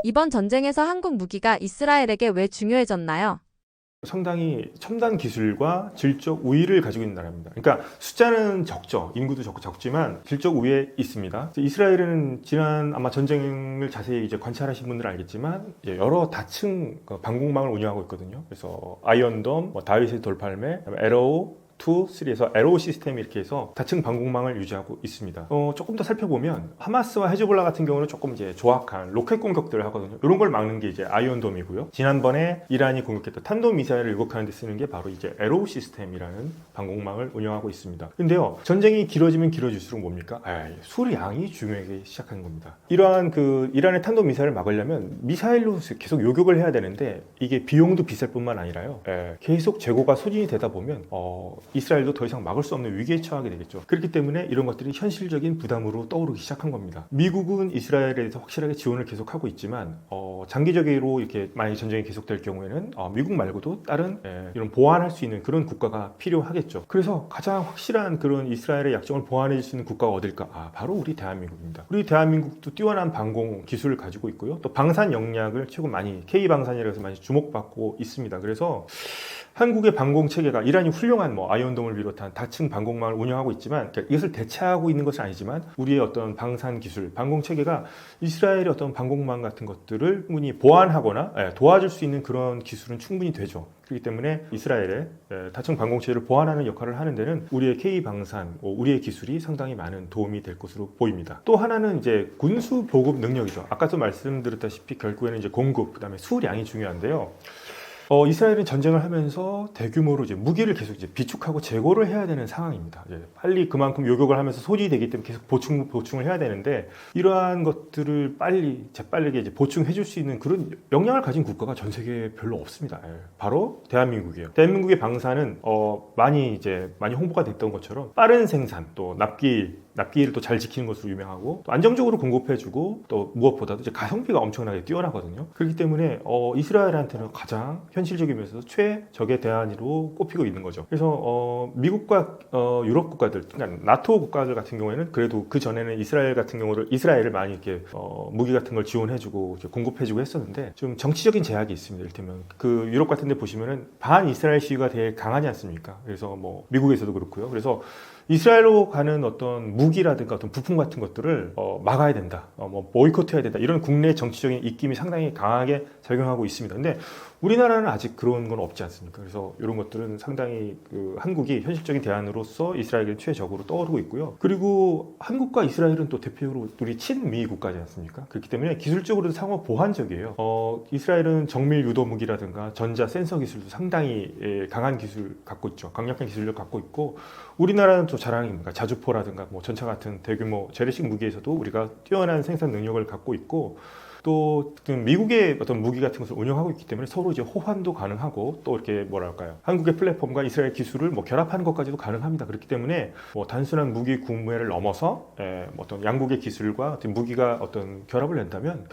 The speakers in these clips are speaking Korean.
이번 전쟁에서 한국 무기가 이스라엘에게 왜 중요해졌나요? 상당히 첨단 기술과 질적 우위를 가지고 있는 나라입니다. 그러니까 숫자는 적죠. 인구도 적지만 질적 우위에 있습니다. 이스라엘은 지난 아마 전쟁을 자세히 이제 관찰하신 분들은 알겠지만 여러 다층 방공망을 운영하고 있거든요. 그래서 아이언돔, 다윗의 돌팔매, 에로우 2, 3에서 에로우 시스템이 이렇게 해서 다층 방공망을 유지하고 있습니다. 조금 더 살펴보면 하마스와 헤즈볼라 같은 경우는 조금 이제 조악한 로켓 공격들을 하거든요. 이런 걸 막는 게 이제 아이언돔이고요. 지난번에 이란이 공격했던 탄도 미사일을 유격하는 데 쓰는 게 바로 이제 에로우 시스템이라는 방공망을 운영하고 있습니다. 근데요, 전쟁이 길어지면 길어질수록 뭡니까? 수량이 중요하기 시작하는 겁니다. 이러한 이란의 탄도 미사일을 막으려면 미사일로 계속 요격을 해야 되는데 이게 비용도 비쌀 뿐만 아니라요. 계속 재고가 소진이 되다 보면 이스라엘도 더 이상 막을 수 없는 위기에 처하게 되겠죠. 그렇기 때문에 이런 것들이 현실적인 부담으로 떠오르기 시작한 겁니다. 미국은 이스라엘에 대해서 확실하게 지원을 계속하고 있지만 장기적으로 이렇게 만약 전쟁이 계속될 경우에는 미국 말고도 다른 이런 보완할 수 있는 그런 국가가 필요하겠죠. 그래서 가장 확실한 그런 이스라엘의 약점을 보완해 줄 수 있는 국가가 어딜까? 바로 우리 대한민국입니다. 우리 대한민국도 뛰어난 방공 기술을 가지고 있고요. 또 방산 역량을 최고 많이 K방산이라고 해서 많이 주목받고 있습니다. 그래서 한국의 방공 체계가 이란이 훌륭한 아이언돔을 비롯한 다층 방공망을 운영하고 있지만 이것을 대체하고 있는 것은 아니지만 우리의 어떤 방산 기술, 방공 체계가 이스라엘의 어떤 방공망 같은 것들을 충분히 보완하거나 도와줄 수 있는 그런 기술은 충분히 되죠. 그렇기 때문에 이스라엘의 다층 방공 체계를 보완하는 역할을 하는 데는 우리의 K 방산, 우리의 기술이 상당히 많은 도움이 될 것으로 보입니다. 또 하나는 이제 군수 보급 능력이죠. 아까도 말씀드렸다시피 결국에는 이제 공급, 그다음에 수량이 중요한데요. 이스라엘은 전쟁을 하면서 대규모로 이제 무기를 계속 이제 비축하고 재고를 해야 되는 상황입니다. 빨리 그만큼 요격을 하면서 소진되기 때문에 계속 보충을 해야 되는데 이러한 것들을 재빠르게 이제 보충해 줄 수 있는 그런 역량을 가진 국가가 전 세계에 별로 없습니다. 바로 대한민국이에요. 대한민국의 방사는 많이 홍보가 됐던 것처럼 빠른 생산, 또 납기를 또 잘 지키는 것으로 유명하고 또 안정적으로 공급해주고 또 무엇보다도 이제 가성비가 엄청나게 뛰어나거든요. 그렇기 때문에 이스라엘한테는 가장 현실적이면서 최적의 대안으로 꼽히고 있는 거죠. 그래서 미국과 유럽 국가들, 그러니까 나토 국가들 같은 경우에는 그래도 그 전에는 이스라엘을 많이 이렇게 무기 같은 걸 지원해주고 공급해주고 했었는데 좀 정치적인 제약이 있습니다. 이를테면 그 유럽 같은데 보시면은 반 이스라엘 시위가 되게 강하지 않습니까? 그래서 미국에서도 그렇고요. 그래서 이스라엘로 가는 어떤 무기라든가 어떤 부품 같은 것들을 막아야 된다, 보이콧해야 된다, 이런 국내 정치적인 입김이 상당히 강하게 작용하고 있습니다. 근데 우리나라는 아직 그런 건 없지 않습니까? 그래서 이런 것들은 상당히 한국이 현실적인 대안으로서 이스라엘은 최적으로 떠오르고 있고요. 그리고 한국과 이스라엘은 또 대표적으로 우리 친미 국가지 않습니까? 그렇기 때문에 기술적으로도 상호 보완적이에요. 이스라엘은 정밀 유도 무기라든가 전자 센서 기술도 상당히 강한 기술 갖고 있죠. 강력한 기술을 갖고 있고 우리나라는 또 자랑입니다. 자주포라든가 전차 같은 대규모 재래식 무기에서도 우리가 뛰어난 생산 능력을 갖고 있고 또 미국의 어떤 무기 같은 것을 운영하고 있기 때문에 서로 이제 호환도 가능하고 또 이렇게 한국의 플랫폼과 이스라엘 기술을 결합하는 것까지도 가능합니다. 그렇기 때문에 단순한 무기 구매를 넘어서 어떤 양국의 기술과 어떤 무기가 어떤 결합한다면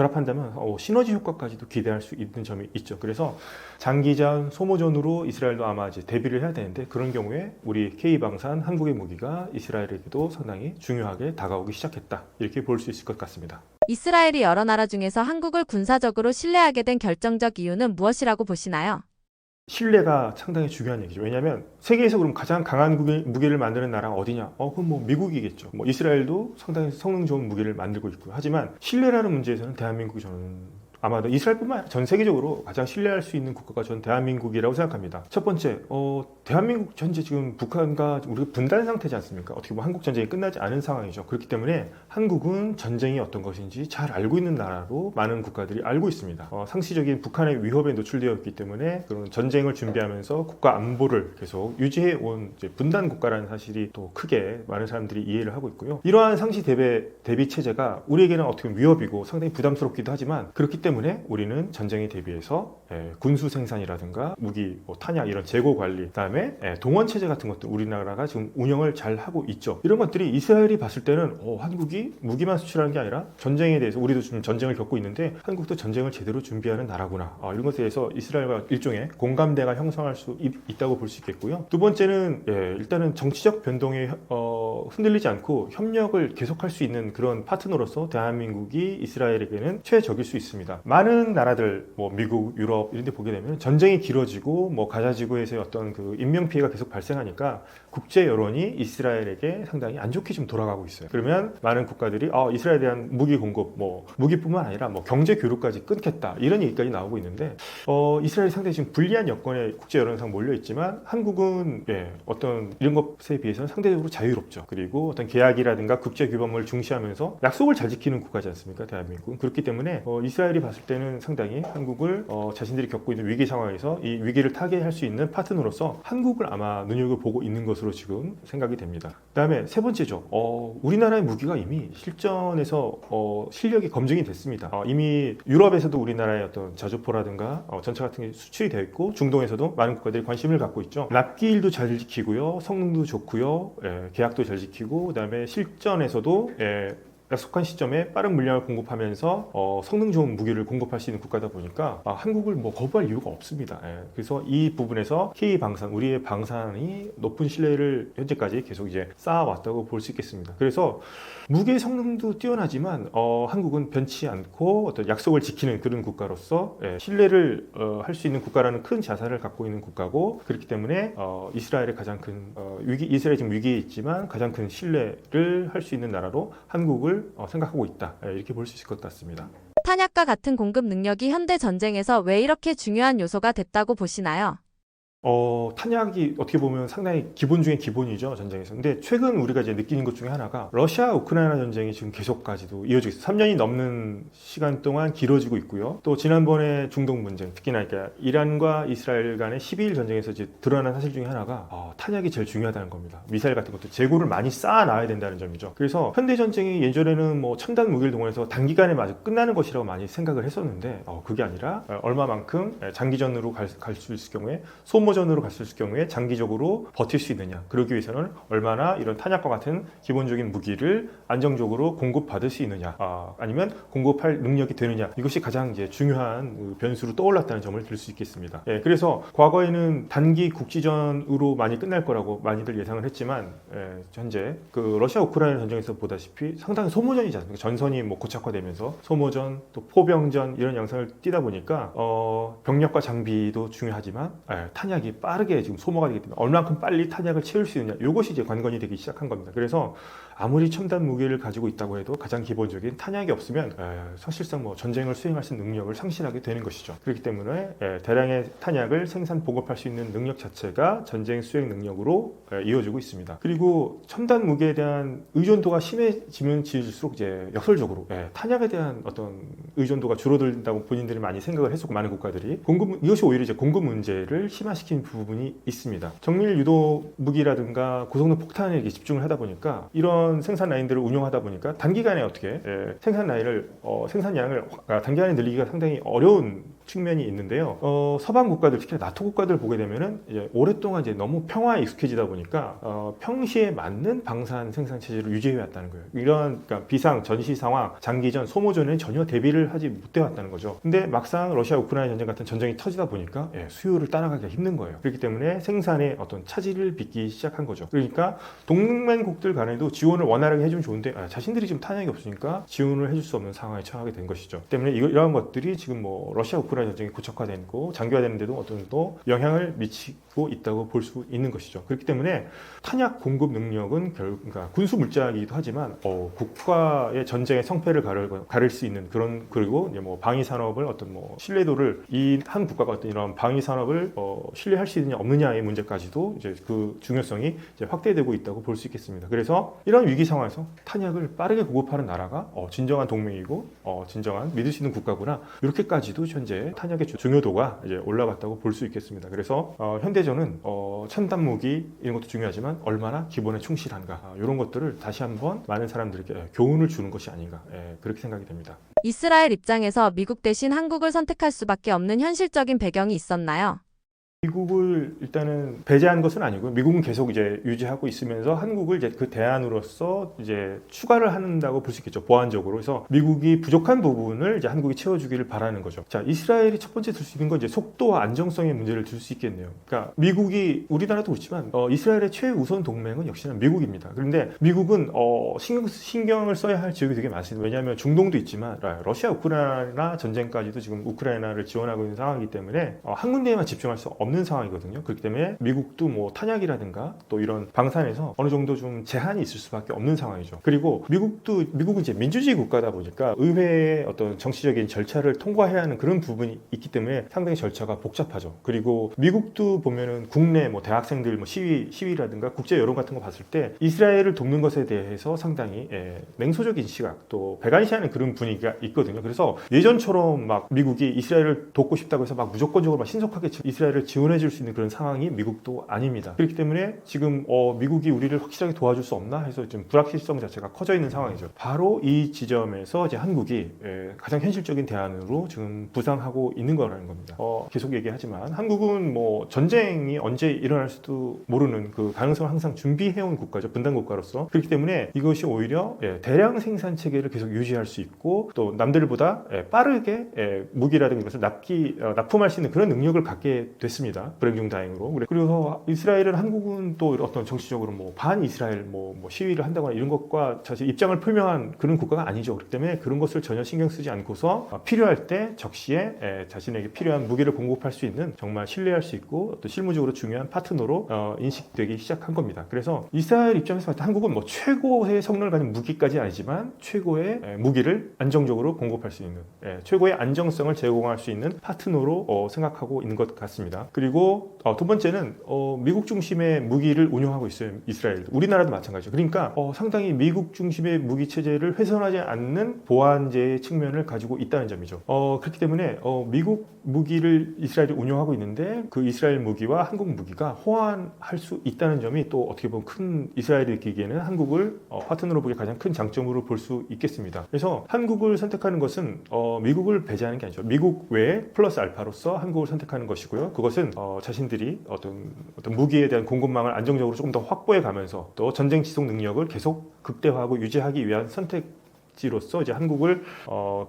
시너지 효과까지도 기대할 수 있는 점이 있죠. 그래서 장기전, 소모전으로 이스라엘도 아마 이제 대비를 해야 되는데 그런 경우에 우리 K방산 한국의 무기가 이스라엘에게도 상당히 중요하게 다가오기 시작했다. 이렇게 볼 수 있을 것 같습니다. 이스라엘이 여러 나라 중에서 한국을 군사적으로 신뢰하게 된 결정적 이유는 무엇이라고 보시나요? 신뢰가 상당히 중요한 얘기죠. 왜냐하면 세계에서 그럼 가장 강한 무기를 만드는 나라가 어디냐? 그럼 미국이겠죠. 이스라엘도 상당히 성능 좋은 무기를 만들고 있고요. 하지만 신뢰라는 문제에서는 대한민국이 저는 아마도 이스라엘뿐만 아니라 전 세계적으로 가장 신뢰할 수 있는 국가가 전 대한민국이라고 생각합니다. 첫 번째, 대한민국 현재 지금 북한과 우리가 분단 상태지 않습니까? 어떻게 보면 한국 전쟁이 끝나지 않은 상황이죠. 그렇기 때문에 한국은 전쟁이 어떤 것인지 잘 알고 있는 나라로 많은 국가들이 알고 있습니다. 상시적인 북한의 위협에 노출되어 있기 때문에 그런 전쟁을 준비하면서 국가 안보를 계속 유지해 온 분단 국가라는 사실이 또 크게 많은 사람들이 이해를 하고 있고요. 이러한 상시 대비 체제가 우리에게는 어떻게 보면 위협이고 상당히 부담스럽기도 하지만 그렇기 때문에 우리는 전쟁에 대비해서 군수 생산이라든가 무기, 탄약 이런 재고 관리, 그다음에 동원 체제 같은 것들 우리나라가 지금 운영을 잘 하고 있죠. 이런 것들이 이스라엘이 봤을 때는 한국이 무기만 수출하는 게 아니라 전쟁에 대해서 우리도 지금 전쟁을 겪고 있는데 한국도 전쟁을 제대로 준비하는 나라구나. 이런 것에 대해서 이스라엘과 일종의 공감대가 형성할 수 있다고 볼 수 있겠고요. 두 번째는 일단은 정치적 변동에 흔들리지 않고 협력을 계속할 수 있는 그런 파트너로서 대한민국이 이스라엘에게는 최적일 수 있습니다. 많은 나라들, 뭐 미국, 유럽 이런 데 보게 되면 전쟁이 길어지고 뭐 가자 지구에서의 어떤 그 인명 피해가 계속 발생하니까 국제 여론이 이스라엘에게 상당히 안 좋게 좀 돌아가고 있어요. 그러면 많은 국가들이 이스라엘에 대한 무기 공급, 뭐 무기뿐만 아니라 뭐 경제 교류까지 끊겠다 이런 얘기까지 나오고 있는데 이스라엘이 상당히 지금 불리한 여건에 국제 여론상 몰려 있지만 한국은 어떤 이런 것에 비해서는 상대적으로 자유롭죠. 그리고 어떤 계약이라든가 국제 규범을 중시하면서 약속을 잘 지키는 국가지 않습니까? 대한민국은. 그렇기 때문에 이스라엘이 봤을 때는 상당히 한국을 자신들이 겪고 있는 위기 상황에서 이 위기를 타개할 수 있는 파트너로서 한국을 아마 눈여겨보고 있는 것으로 지금 생각이 됩니다. 그다음에 세 번째죠. 우리나라의 무기가 이미 실전에서 실력이 검증이 됐습니다. 이미 유럽에서도 우리나라의 어떤 자주포라든가 전차 같은 게 수출이 되어 있고 중동에서도 많은 국가들이 관심을 갖고 있죠. 납기일도 잘 지키고요, 성능도 좋고요, 계약도 잘 지키고, 그다음에 실전에서도 약속한 시점에 빠른 물량을 공급하면서 성능 좋은 무기를 공급할 수 있는 국가다 보니까 한국을 뭐 거부할 이유가 없습니다. 그래서 이 부분에서 K방산, 우리의 방산이 높은 신뢰를 현재까지 계속 이제 쌓아왔다고 볼 수 있겠습니다. 그래서 무기의 성능도 뛰어나지만 한국은 변치 않고 어떤 약속을 지키는 그런 국가로서 신뢰를 할 수 있는 국가라는 큰 자산을 갖고 있는 국가고, 그렇기 때문에 이스라엘의 가장 큰 이스라엘이 지금 위기에 있지만 가장 큰 신뢰를 할 수 있는 나라로 한국을 생각하고 있다. 이렇게 볼 수 있을 것 같습니다. 탄약과 같은 공급 능력이 현대 전쟁에서 왜 이렇게 중요한 요소가 됐다고 보시나요? 탄약이 어떻게 보면 상당히 기본 중에 기본이죠, 전쟁에서. 근데 최근 우리가 이제 느끼는 것 중에 하나가 러시아 우크라이나 전쟁이 지금 계속까지도 이어지고 있어요. 3년이 넘는 시간 동안 길어지고 있고요. 또 지난번에 중동 문제, 특히나 그러니까 이란과 이스라엘 간의 12일 전쟁에서 이제 드러난 사실 중에 하나가 탄약이 제일 중요하다는 겁니다. 미사일 같은 것도 재고를 많이 쌓아놔야 된다는 점이죠. 그래서 현대 전쟁이 예전에는 뭐 첨단 무기를 동원해서 단기간에 마저 끝나는 것이라고 많이 생각을 했었는데 그게 아니라 얼마만큼 장기전으로 갈 수 있을 경우에 소모전으로 갈 수 있을 경우에 장기적으로 버틸 수 있느냐, 그러기 위해서는 얼마나 이런 탄약과 같은 기본적인 무기를 안정적으로 공급받을 수 있느냐, 아니면 공급할 능력이 되느냐, 이것이 가장 이제 중요한 변수로 떠올랐다는 점을 들 수 있겠습니다. 그래서 과거에는 단기 국지전으로 많이 끝날 거라고 많이들 예상을 했지만 현재 그 러시아 우크라이나 전쟁에서 보다시피 상당히 소모전이지 않습니까? 전선이 뭐 고착화되면서 소모전, 또 포병전 이런 양상을 띠다 보니까 병력과 장비도 중요하지만 탄약이 빠르게 지금 소모가 되기 때문에 얼만큼 빨리 탄약을 채울 수 있느냐, 이것이 이제 관건이 되기 시작한 겁니다. 그래서 아무리 첨단 무기를 가지고 있다고 해도 가장 기본적인 탄약이 없으면 사실상 뭐 전쟁을 수행할 수 있는 능력을 상실하게 되는 것이죠. 그렇기 때문에 대량의 탄약을 생산 보급할 수 있는 능력 자체가 전쟁 수행 능력으로 이어지고 있습니다. 그리고 첨단 무기에 대한 의존도가 심해지면 지을수록 이제 역설적으로 탄약에 대한 어떤 의존도가 줄어든다고 본인들이 많이 생각을 했었고, 많은 국가들이 이것이 오히려 이제 공급 문제를 심화시킨 부분이 있습니다. 정밀 유도 무기라든가 고성능 폭탄에 집중을 하다 보니까 이런 생산 라인들을 운영하다 보니까 단기간에 어떻게 생산량을 단기간에 늘리기가 상당히 어려운 측면이 있는데요. 서방 국가들, 특히 나토 국가들 보게 되면은 이제 오랫동안 이제 너무 평화에 익숙해지다 보니까 평시에 맞는 방산 생산 체제를 유지해 왔다는 거예요. 이런 그러니까 비상 전시 상황, 장기전, 소모전에 전혀 대비를 하지 못해 왔다는 거죠. 근데 막상 러시아 우크라이나 전쟁 같은 전쟁이 터지다 보니까 수요를 따라가기가 힘든 거예요. 그렇기 때문에 생산에 어떤 차질을 빚기 시작한 거죠. 그러니까 동맹국들 간에도 지원을 원활하게 해주면 좋은데 자신들이 지금 탄약이 없으니까 지원을 해줄 수 없는 상황에 처하게 된 것이죠. 때문에 이러한 것들이 지금 뭐 러시아 우크라이나 전쟁이 고착화되고 장기화되는데도 어떤 또 영향을 미치고 있다고 볼 수 있는 것이죠. 그렇기 때문에 탄약 공급 능력은 그러니까 군수 물자이기도 하지만 국가의 전쟁의 성패를 가를 수 있는 그런, 그리고 이제 뭐 방위 산업을 어떤 뭐 신뢰도를 이 한 국가가 어떤 이런 방위 산업을 신뢰할 수 있느냐 없느냐의 문제까지도 이제 그 중요성이 이제 확대되고 있다고 볼 수 있겠습니다. 그래서 이런 위기 상황에서 탄약을 빠르게 공급하는 나라가 진정한 동맹이고 진정한 믿을 수 있는 국가구나, 이렇게까지도 현재 탄약의 중요도가 이제 올라갔다고 볼 수 있겠습니다. 그래서 현대전은 첨단 무기 이런 것도 중요하지만 얼마나 기본에 충실한가, 이런 것들을 다시 한번 많은 사람들에게 교훈을 주는 것이 아닌가, 그렇게 생각이 됩니다. 이스라엘 입장에서 미국 대신 한국을 선택할 수밖에 없는 현실적인 배경이 있었나요? 미국을 일단은 배제한 것은 아니고요. 미국은 계속 이제 유지하고 있으면서 한국을 이제 그 대안으로서 이제 추가를 한다고 볼 수 있겠죠. 보완적으로. 그래서 미국이 부족한 부분을 이제 한국이 채워주기를 바라는 거죠. 자, 이스라엘이 첫 번째 들 수 있는 건 이제 속도와 안정성의 문제를 들 수 있겠네요. 그러니까 미국이 우리나라도 그렇지만 이스라엘의 최우선 동맹은 역시나 미국입니다. 그런데 미국은 신경을 써야 할 지역이 되게 많습니다. 왜냐하면 중동도 있지만 러시아 우크라이나 전쟁까지도 지금 우크라이나를 지원하고 있는 상황이기 때문에 한 군데에만 집중할 수 없는 상황이거든요. 그렇기 때문에 미국도 뭐 탄약이라든가 또 이런 방산에서 어느 정도 좀 제한이 있을 수밖에 없는 상황이죠. 그리고 미국은 이제 민주주의 국가다 보니까 의회의 어떤 정치적인 절차를 통과해야 하는 그런 부분이 있기 때문에 상당히 절차가 복잡하죠. 그리고 미국도 보면은 국내 뭐 대학생들 뭐 시위라든가 국제 여론 같은 거 봤을 때 이스라엘을 돕는 것에 대해서 상당히 냉소적인 시각 또 배관시하는 그런 분위기가 있거든요. 그래서 예전처럼 막 미국이 이스라엘을 돕고 싶다고 해서 막 무조건적으로 막 신속하게 이스라엘을 지원해 줄 수 있는 그런 상황이 미국도 아닙니다. 그렇기 때문에 지금 미국이 우리를 확실하게 도와줄 수 없나 해서 좀 불확실성 자체가 커져 있는 상황이죠. 바로 이 지점에서 이제 한국이 가장 현실적인 대안으로 지금 부상하고 있는 거라는 겁니다. 계속 얘기하지만 한국은 뭐 전쟁이 언제 일어날 수도 모르는 그 가능성을 항상 준비해온 국가죠. 분단 국가로서. 그렇기 때문에 이것이 오히려 대량 생산 체계를 계속 유지할 수 있고 또 남들보다 빠르게 무기라든가 이것을 납품할 수 있는 그런 능력을 갖게 됐습니다. 불행 중 다행으로. 그래서 이스라엘은 한국은 또 어떤 정치적으로 뭐 반 이스라엘 뭐 시위를 한다거나 이런 것과 사실 입장을 표명한 그런 국가가 아니죠. 그렇기 때문에 그런 것을 전혀 신경 쓰지 않고서 필요할 때 적시에 자신에게 필요한 무기를 공급할 수 있는 정말 신뢰할 수 있고 또 실무적으로 중요한 파트너로 인식되기 시작한 겁니다. 그래서 이스라엘 입장에서 봤을 때 한국은 뭐 최고의 성능을 가진 무기까지 아니지만 최고의 무기를 안정적으로 공급할 수 있는 최고의 안정성을 제공할 수 있는 파트너로 생각하고 있는 것 같습니다. 그리고 두 번째는 미국 중심의 무기를 운용하고 있어요. 이스라엘. 우리나라도 마찬가지죠. 그러니까 상당히 미국 중심의 무기 체제를 훼손하지 않는 보완제의 측면을 가지고 있다는 점이죠. 그렇기 때문에 미국 무기를 이스라엘이 운용하고 있는데 그 이스라엘 무기와 한국 무기가 호환할 수 있다는 점이 또 어떻게 보면 큰 이스라엘이 느끼기에는 한국을 파트너로 보기 가장 큰 장점으로 볼 수 있겠습니다. 그래서 한국을 선택하는 것은 미국을 배제하는 게 아니죠. 미국 외에 플러스 알파로서 한국을 선택하는 것이고요. 그것은 자신들이 어떤 무기에 대한 공급망을 안정적으로 조금 더 확보해 가면서 또 전쟁 지속 능력을 계속 극대화하고 유지하기 위한 선택지로서 이제 한국을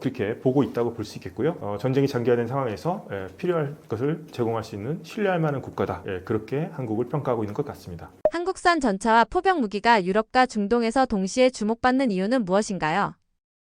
그렇게 보고 있다고 볼 수 있겠고요. 전쟁이 장기화된 상황에서 필요할 것을 제공할 수 있는 신뢰할 만한 국가다. 그렇게 한국을 평가하고 있는 것 같습니다. 한국산 전차와 포병 무기가 유럽과 중동에서 동시에 주목받는 이유는 무엇인가요?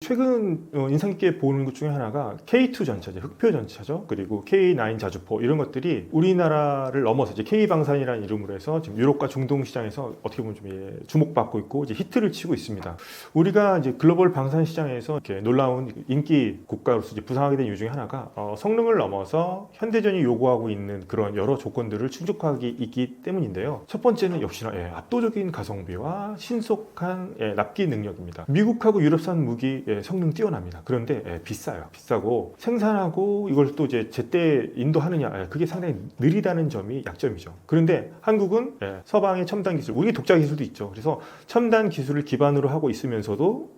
최근 인상 깊게 보는 것 중에 하나가 K2 전차죠. 흑표 전차죠. 그리고 K9 자주포 이런 것들이 우리나라를 넘어서 이제 K방산이라는 이름으로 해서 지금 유럽과 중동 시장에서 어떻게 보면 좀 주목받고 있고 이제 히트를 치고 있습니다. 우리가 이제 글로벌 방산 시장에서 이렇게 놀라운 인기 국가로서 이제 부상하게 된 이유 중에 하나가 성능을 넘어서 현대전이 요구하고 있는 그런 여러 조건들을 충족하기 있기 때문인데요. 첫 번째는 역시나 압도적인 가성비와 신속한 납기 능력입니다. 미국하고 유럽산 무기 성능 뛰어납니다. 그런데 비싸요. 비싸고 생산하고 이걸 또 이제 제때 인도하느냐 그게 상당히 느리다는 점이 약점이죠. 그런데 한국은 서방의 첨단 기술, 우리 독자 기술도 있죠. 그래서 첨단 기술을 기반으로 하고 있으면서도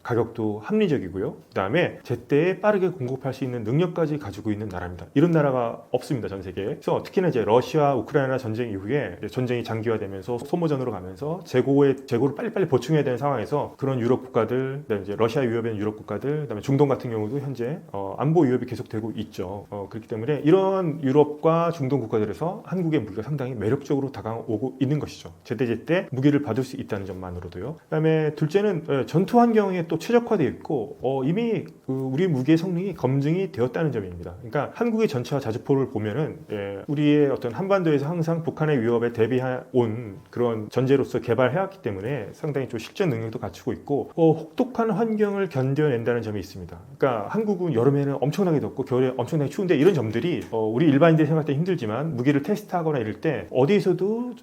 가격도 합리적이고요. 그다음에 제때에 빠르게 공급할 수 있는 능력까지 가지고 있는 나라입니다. 이런 나라가 없습니다. 전 세계에. 그래서 특히나 이제 러시아 우크라이나 전쟁 이후에 전쟁이 장기화되면서 소모전으로 가면서 재고를 빨리빨리 보충해야 되는 상황에서 그런 유럽 국가들, 그다음에 이제 러시아 위협인 유럽 국가들, 그다음에 중동 같은 경우도 현재 안보 위협이 계속되고 있죠. 그렇기 때문에 이런 유럽과 중동 국가들에서 한국의 무기가 상당히 매력적으로 다가오고 있는 것이죠. 제때제때 무기를 받을 수 있다는 점만으로도요. 그다음에 둘째는 전투 환경에 또 최적화되어 있고 이미 우리 무기의 성능이 검증이 되었다는 점입니다. 그러니까 한국의 전차와 자주포를 보면은 우리의 어떤 한반도에서 항상 북한의 위협에 대비해온 그런 전제로서 개발해왔기 때문에 상당히 좀 실전 능력도 갖추고 있고 혹독한 환경을 견뎌낸다는 점이 있습니다. 그러니까 한국은 여름에는 엄청나게 덥고 겨울에 엄청나게 추운데 이런 점들이 우리 일반인들이 생각할 때 힘들지만 무기를 테스트하거나 이럴 때 어디서도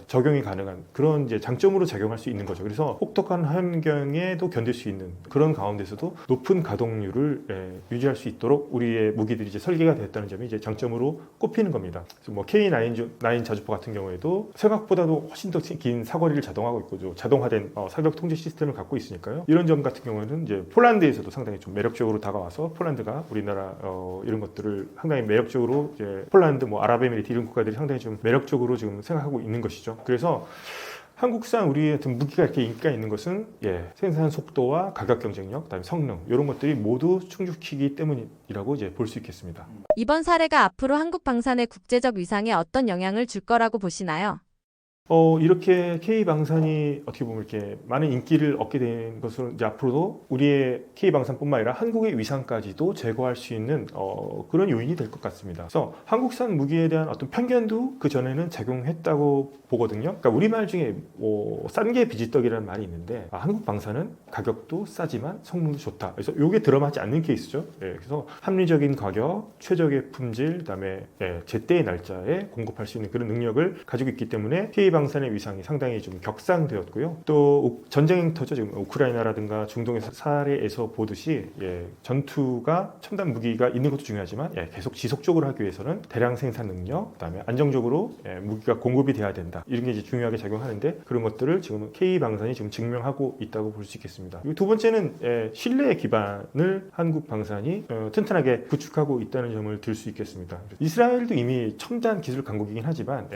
적용이 가능한 그런 이제 장점으로 작용할 수 있는 거죠. 그래서 혹독한 환경에도 견딜 수 있는 그런 가운데서도 높은 가동률을 유지할 수 있도록 우리의 무기들이 이제 설계가 되었다는 점이 이제 장점으로 꼽히는 겁니다. 그래서 뭐 K9 자주포 같은 경우에도 생각보다도 훨씬 더 긴 사거리를 자동하고 있고 자동화된 사격 통제 시스템을 갖고 있으니까요. 이런 점 같은 경우에는 이제 폴란드에서도 상당히 좀 매력적으로 다가와서 폴란드가 우리나라 이런 것들을 상당히 매력적으로 이제 폴란드, 뭐 아랍에미리트 이런 국가들이 상당히 좀 매력적으로 지금 생각하고 있는 것이죠. 그래서 한국산 우리의 어떤 무기가 이렇게 인기가 있는 것은 생산 속도와 가격 경쟁력, 그다음에 성능 이런 것들이 모두 충족시키기 때문이라고 이제 볼 수 있겠습니다. 이번 사례가 앞으로 한국 방산의 국제적 위상에 어떤 영향을 줄 거라고 보시나요? 이렇게 K방산이 어떻게 보면 이렇게 많은 인기를 얻게 된 것은 이제 앞으로도 우리의 K방산뿐만 아니라 한국의 위상까지도 제거할 수 있는 그런 요인이 될 것 같습니다. 그래서 한국산 무기에 대한 어떤 편견도 그 전에는 작용했다고 보거든요. 그러니까 우리말 중에 싼 게 비지떡이라는 말이 있는데 한국 방산은 가격도 싸지만 성능도 좋다. 그래서 이게 들어맞지 않는 케이스죠. 그래서 합리적인 가격, 최적의 품질, 그다음에 제때의 날짜에 공급할 수 있는 그런 능력을 가지고 있기 때문에 K방산의 위상이 상당히 좀 격상되었고요. 또 전쟁터죠. 지금 우크라이나라든가 중동의 사례에서 보듯이 전투가 첨단 무기가 있는 것도 중요하지만 계속 지속적으로 하기 위해서는 대량 생산 능력, 그다음에 안정적으로 무기가 공급이 돼야 된다. 이런 게 이제 중요하게 작용하는데 그런 것들을 지금 K방산이 지금 증명하고 있다고 볼 수 있겠습니다. 그리고 두 번째는 신뢰의 기반을 한국 방산이 튼튼하게 구축하고 있다는 점을 들 수 있겠습니다. 이스라엘도 이미 첨단 기술 강국이긴 하지만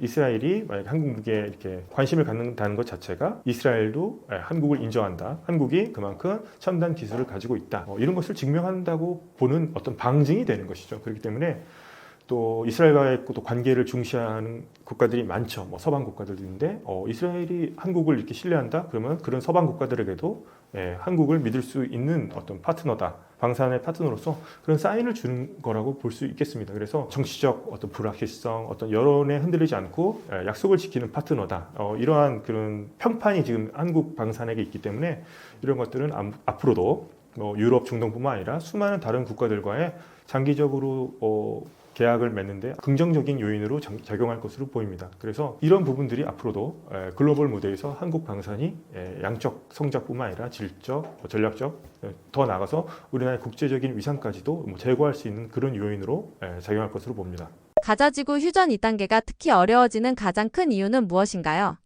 이스라엘이 만약 한국 무기에 이렇게 관심을 갖는다는 것 자체가 이스라엘도 한국을 인정한다. 한국이 그만큼 첨단 기술을 가지고 있다. 이런 것을 증명한다고 보는 어떤 방증이 되는 것이죠. 그렇기 때문에 또 이스라엘과의 또 관계를 중시하는 국가들이 많죠. 뭐 서방 국가들도 있는데 이스라엘이 한국을 이렇게 신뢰한다? 그러면 그런 서방 국가들에게도 한국을 믿을 수 있는 어떤 파트너다. 방산의 파트너로서 그런 사인을 주는 거라고 볼 수 있겠습니다. 그래서 정치적 어떤 불확실성, 어떤 여론에 흔들리지 않고 약속을 지키는 파트너다. 이러한 그런 평판이 지금 한국 방산에게 있기 때문에 이런 것들은 앞으로도 유럽, 중동뿐만 아니라 수많은 다른 국가들과의 장기적으로 계약을 맺는데 긍정적인 요인으로 작용할 것으로 보입니다. 그래서 이런 부분들이 앞으로도 글로벌 무대에서 한국 방산이 양적 성장뿐만 아니라 질적, 전략적 더 나아가서 우리나라의 국제적인 위상까지도 제고할 수 있는 그런 요인으로 작용할 것으로 봅니다. 가자지구 휴전 2단계가 특히 어려워지는 가장 큰 이유는 무엇인가요?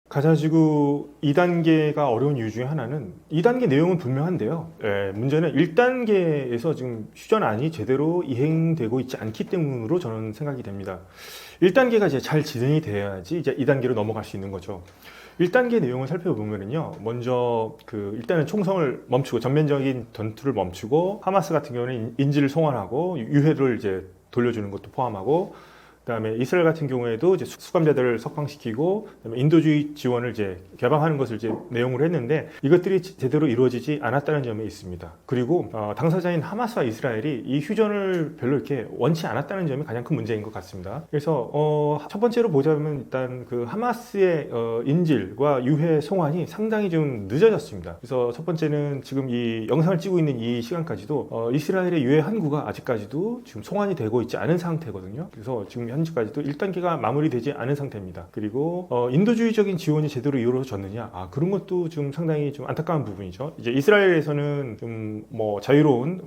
가자지구 2단계가 어려운 이유 중에 하나는 2단계 내용은 분명한데요. 문제는 1단계에서 지금 휴전안이 제대로 이행되고 있지 않기 때문으로 저는 생각이 됩니다. 1단계가 이제 잘 진행이 돼야지 이제 2단계로 넘어갈 수 있는 거죠. 1단계 내용을 살펴보면요. 먼저 일단은 총성을 멈추고 전면적인 전투를 멈추고 하마스 같은 경우는 인질을 송환하고 유해를 이제 돌려주는 것도 포함하고 그다음에 이스라엘 같은 경우에도 이제 수감자들을 석방시키고 그다음에 인도주의 지원을 이제 개방하는 것을 이제 내용으로 했는데 이것들이 제대로 이루어지지 않았다는 점이 있습니다. 그리고 당사자인 하마스와 이스라엘이 이 휴전을 별로 이렇게 원치 않았다는 점이 가장 큰 문제인 것 같습니다. 그래서 첫 번째로 보자면 일단 그 하마스의 인질과 유해 송환이 상당히 좀 늦어졌습니다. 그래서 첫 번째는 지금 이 영상을 찍고 있는 이 시간까지도 이스라엘의 유해 한 구가 아직까지도 지금 송환이 되고 있지 않은 상태거든요. 그래서 지금 현재까지도 1단계가 마무리되지 않은 상태입니다. 그리고 인도주의적인 지원이 제대로 이루어졌느냐? 그런 것도 좀 상당히 좀 안타까운 부분이죠. 이제 이스라엘에서는 좀 자유로운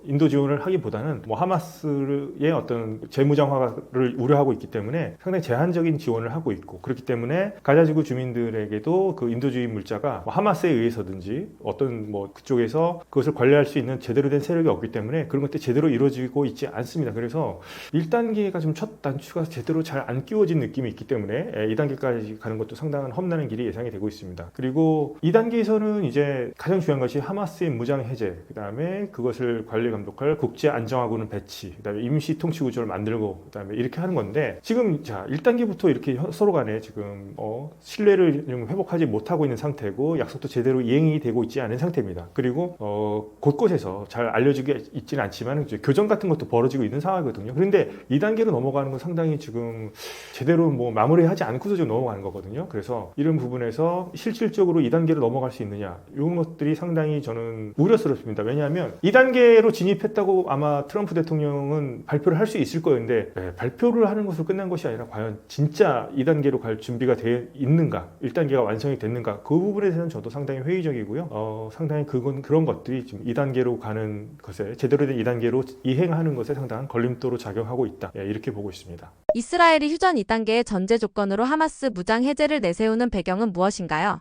인도 지원을 하기보다는 하마스의 어떤 재무장화를 우려하고 있기 때문에 상당히 제한적인 지원을 하고 있고 그렇기 때문에 가자지구 주민들에게도 그 인도주의 물자가 하마스에 의해서든지 어떤 그쪽에서 그것을 관리할 수 있는 제대로 된 세력이 없기 때문에 그런 것들이 제대로 이루어지고 있지 않습니다. 그래서 1단계가 좀 첫 단추가 제대로 잘 안 끼워진 느낌이 있기 때문에 2단계까지 가는 것도 상당한 험난한 길이 예상이 되고 있습니다. 그리고 2단계에서는 이제 가장 중요한 것이 하마스의 무장 해제, 그 다음에 그것을 관리 감독할 국제 안정화군을 배치, 그 다음에 임시 통치 구조를 만들고, 그 다음에 이렇게 하는 건데 지금 1단계부터 이렇게 서로 간에 지금 신뢰를 회복하지 못하고 있는 상태고 약속도 제대로 이행이 되고 있지 않은 상태입니다. 그리고 곳곳에서 잘 알려지고 있지는 않지만 이제 교전 같은 것도 벌어지고 있는 상황이거든요. 그런데 2단계로 넘어가는 건 상당히 지금 제대로 마무리하지 않고서 지금 넘어가는 거거든요. 그래서 이런 부분에서 실질적으로 2단계로 넘어갈 수 있느냐 이런 것들이 상당히 저는 우려스럽습니다. 왜냐하면 2단계로 진입했다고 아마 트럼프 대통령은 발표를 할 수 있을 거였는데 발표를 하는 것으로 끝난 것이 아니라 과연 진짜 2단계로 갈 준비가 되어 있는가 1단계가 완성이 됐는가 그 부분에 대해서는 저도 상당히 회의적이고요. 상당히 그런 것들이 지금 2단계로 가는 것에 제대로 된 2단계로 이행하는 것에 상당한 걸림돌로 작용하고 있다. 이렇게 보고 있습니다. 이스라엘이 휴전 2단계의 전제 조건으로 하마스 무장 해제를 내세우는 배경은 무엇인가요?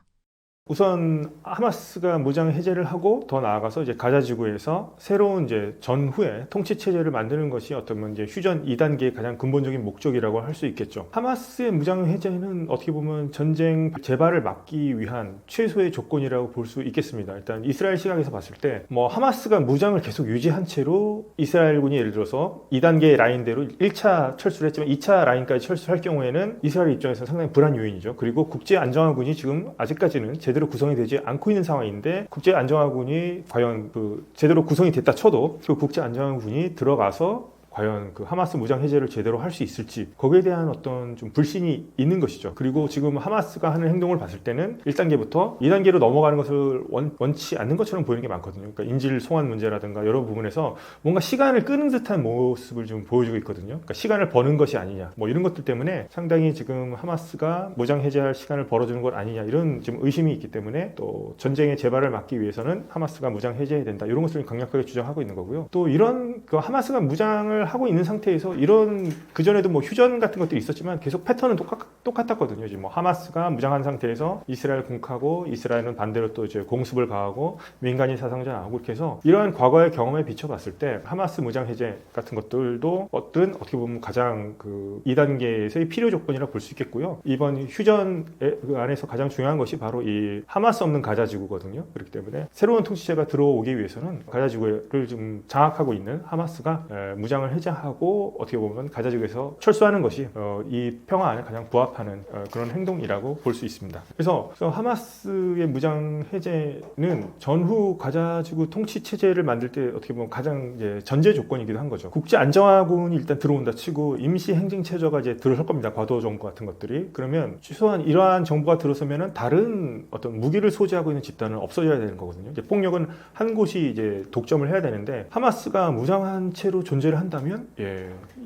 우선 하마스가 무장 해제를 하고 더 나아가서 이제 가자 지구에서 새로운 이제 전후의 통치 체제를 만드는 것이 어떤 이제 휴전 2단계의 가장 근본적인 목적이라고 할 수 있겠죠. 하마스의 무장 해제는 어떻게 보면 전쟁 재발을 막기 위한 최소의 조건이라고 볼 수 있겠습니다. 일단 이스라엘 시각에서 봤을 때 뭐 하마스가 무장을 계속 유지한 채로 이스라엘군이 예를 들어서 2단계 라인대로 1차 철수를 했지만 2차 라인까지 철수할 경우에는 이스라엘 입장에서는 상당히 불안 요인이죠. 그리고 국제안정화군이 지금 아직까지는 제대로 구성이 되지 않고 있는 상황인데 국제안정화군이 과연 제대로 구성이 됐다 쳐도 그 국제안정화군이 들어가서 과연 그 하마스 무장 해제를 제대로 할 수 있을지 거기에 대한 어떤 좀 불신이 있는 것이죠. 그리고 지금 하마스가 하는 행동을 봤을 때는 1단계부터 2단계로 넘어가는 것을 원치 않는 것처럼 보이는 게 많거든요. 그러니까 인질 송환 문제라든가 여러 부분에서 뭔가 시간을 끄는 듯한 모습을 좀 보여주고 있거든요. 그러니까 시간을 버는 것이 아니냐 뭐 이런 것들 때문에 상당히 지금 하마스가 무장 해제할 시간을 벌어주는 것 아니냐 이런 좀 의심이 있기 때문에 또 전쟁의 재발을 막기 위해서는 하마스가 무장 해제해야 된다 이런 것을 강력하게 주장하고 있는 거고요. 또 이런 그 하마스가 무장을 하고 있는 상태에서 이런 그전에도 뭐 휴전 같은 것들이 있었지만 계속 패턴은 똑같았거든요. 이제 뭐 하마스가 무장한 상태에서 이스라엘 공격하고 이스라엘은 반대로 또 이제 공습을 가하고 민간인 사상자 나오고 이렇게 해서 이러한 과거의 경험에 비춰봤을 때 하마스 무장 해제 같은 것들도 어떻게 보면 가장 그 2단계에서의 필요 조건이라 볼 수 있겠고요. 이번 휴전 그 안에서 가장 중요한 것이 바로 이 하마스 없는 가자 지구거든요. 그렇기 때문에 새로운 통치체가 들어오기 위해서는 가자 지구를 좀 장악하고 있는 하마스가 무장을 해제하고 어떻게 보면 가자 지구에서 철수하는 것이 이 평화 안에 가장 부합하는 그런 행동이라고 볼 수 있습니다. 그래서 하마스의 무장 해제는 전후 가자 지구 통치 체제를 만들 때 어떻게 보면 가장 이제 전제 조건이기도 한 거죠. 국제 안정화군이 일단 들어온다 치고 임시 행정 체제가 이제 들어설 겁니다. 과도 정부 같은 것들이. 그러면 최소한 이러한 정부가 들어서면은 다른 어떤 무기를 소지하고 있는 집단은 없어져야 되는 거거든요. 이제 폭력은 한 곳이 이제 독점을 해야 되는데 하마스가 무장한 채로 존재를 한다면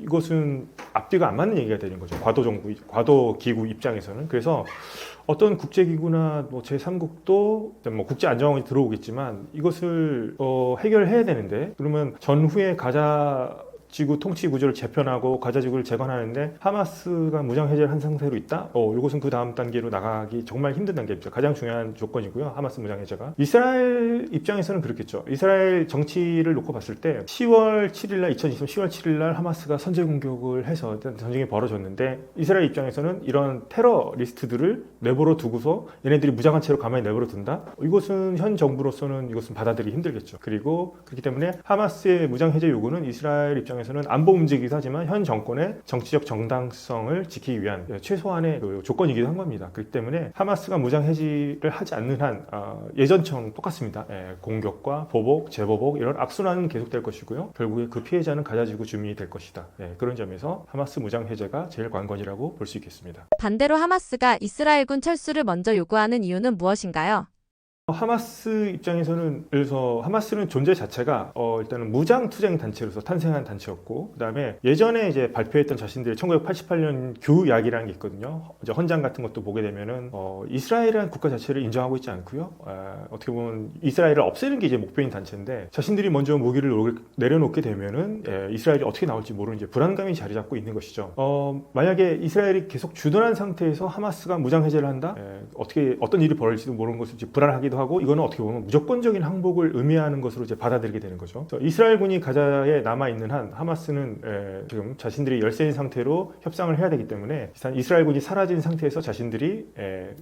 이것은 앞뒤가 안 맞는 얘기가 되는 거죠. 과도 기구 입장에서는. 그래서 어떤 국제기구나 뭐 제3국도 뭐 국제안정화군이 들어오겠지만 이것을 해결해야 되는데 그러면 전후에 가자 지구 통치 구조를 재편하고 가자 지구를 재건하는데 하마스가 무장 해제를 한 상태로 있다? 이것은 그 다음 단계로 나가기 정말 힘든 단계입니다. 가장 중요한 조건이고요. 하마스 무장 해제가. 이스라엘 입장에서는 그렇겠죠. 이스라엘 정치를 놓고 봤을 때 10월 7일날 2020년 10월 7일날 하마스가 선제 공격을 해서 전쟁이 벌어졌는데 이스라엘 입장에서는 이런 테러리스트들을 내버려 두고서 얘네들이 무장한 채로 가만히 내버려 둔다? 이것은 현 정부로서는 이것은 받아들이기 힘들겠죠. 그리고 그렇기 때문에 하마스의 무장 해제 요구는 이스라엘 입장에서는 안보 문제이기도 하지만 현 정권의 정치적 정당성을 지키기 위한 최소한의 그 조건이기도 한 겁니다. 그렇기 때문에 하마스가 무장 해제를 하지 않는 한 예전처럼 똑같습니다. 공격과 보복, 재보복 이런 악순환은 계속될 것이고요. 결국에 그 피해자는 가자지구 주민이 될 것이다. 그런 점에서 하마스 무장 해제가 제일 관건이라고 볼 수 있겠습니다. 반대로 하마스가 이스라엘군 철수를 먼저 요구하는 이유는 무엇인가요? 하마스 입장에서는 예를 들어서 하마스는 존재 자체가 일단은 무장 투쟁 단체로서 탄생한 단체였고 그다음에 예전에 이제 발표했던 자신들의 1988년 교약이라는 게 있거든요. 이제 헌장 같은 것도 보게 되면은 이스라엘이라는 국가 자체를 인정하고 있지 않고요. 어떻게 보면 이스라엘을 없애는 게 이제 목표인 단체인데 자신들이 먼저 무기를 내려놓게 되면은 이스라엘이 어떻게 나올지 모르는 이제 불안감이 자리 잡고 있는 것이죠. 만약에 이스라엘이 계속 주둔한 상태에서 하마스가 무장 해제를 한다? 어떤 일이 벌어질지도 모르는 것을 이제 불안하기도 하고 이거는 어떻게 보면 무조건적인 항복을 의미하는 것으로 이제 받아들이게 되는 거죠. 이스라엘군이 가자에 남아 있는 한 하마스는 지금 자신들이 열세인 상태로 협상을 해야 되기 때문에 이스라엘군이 사라진 상태에서 자신들이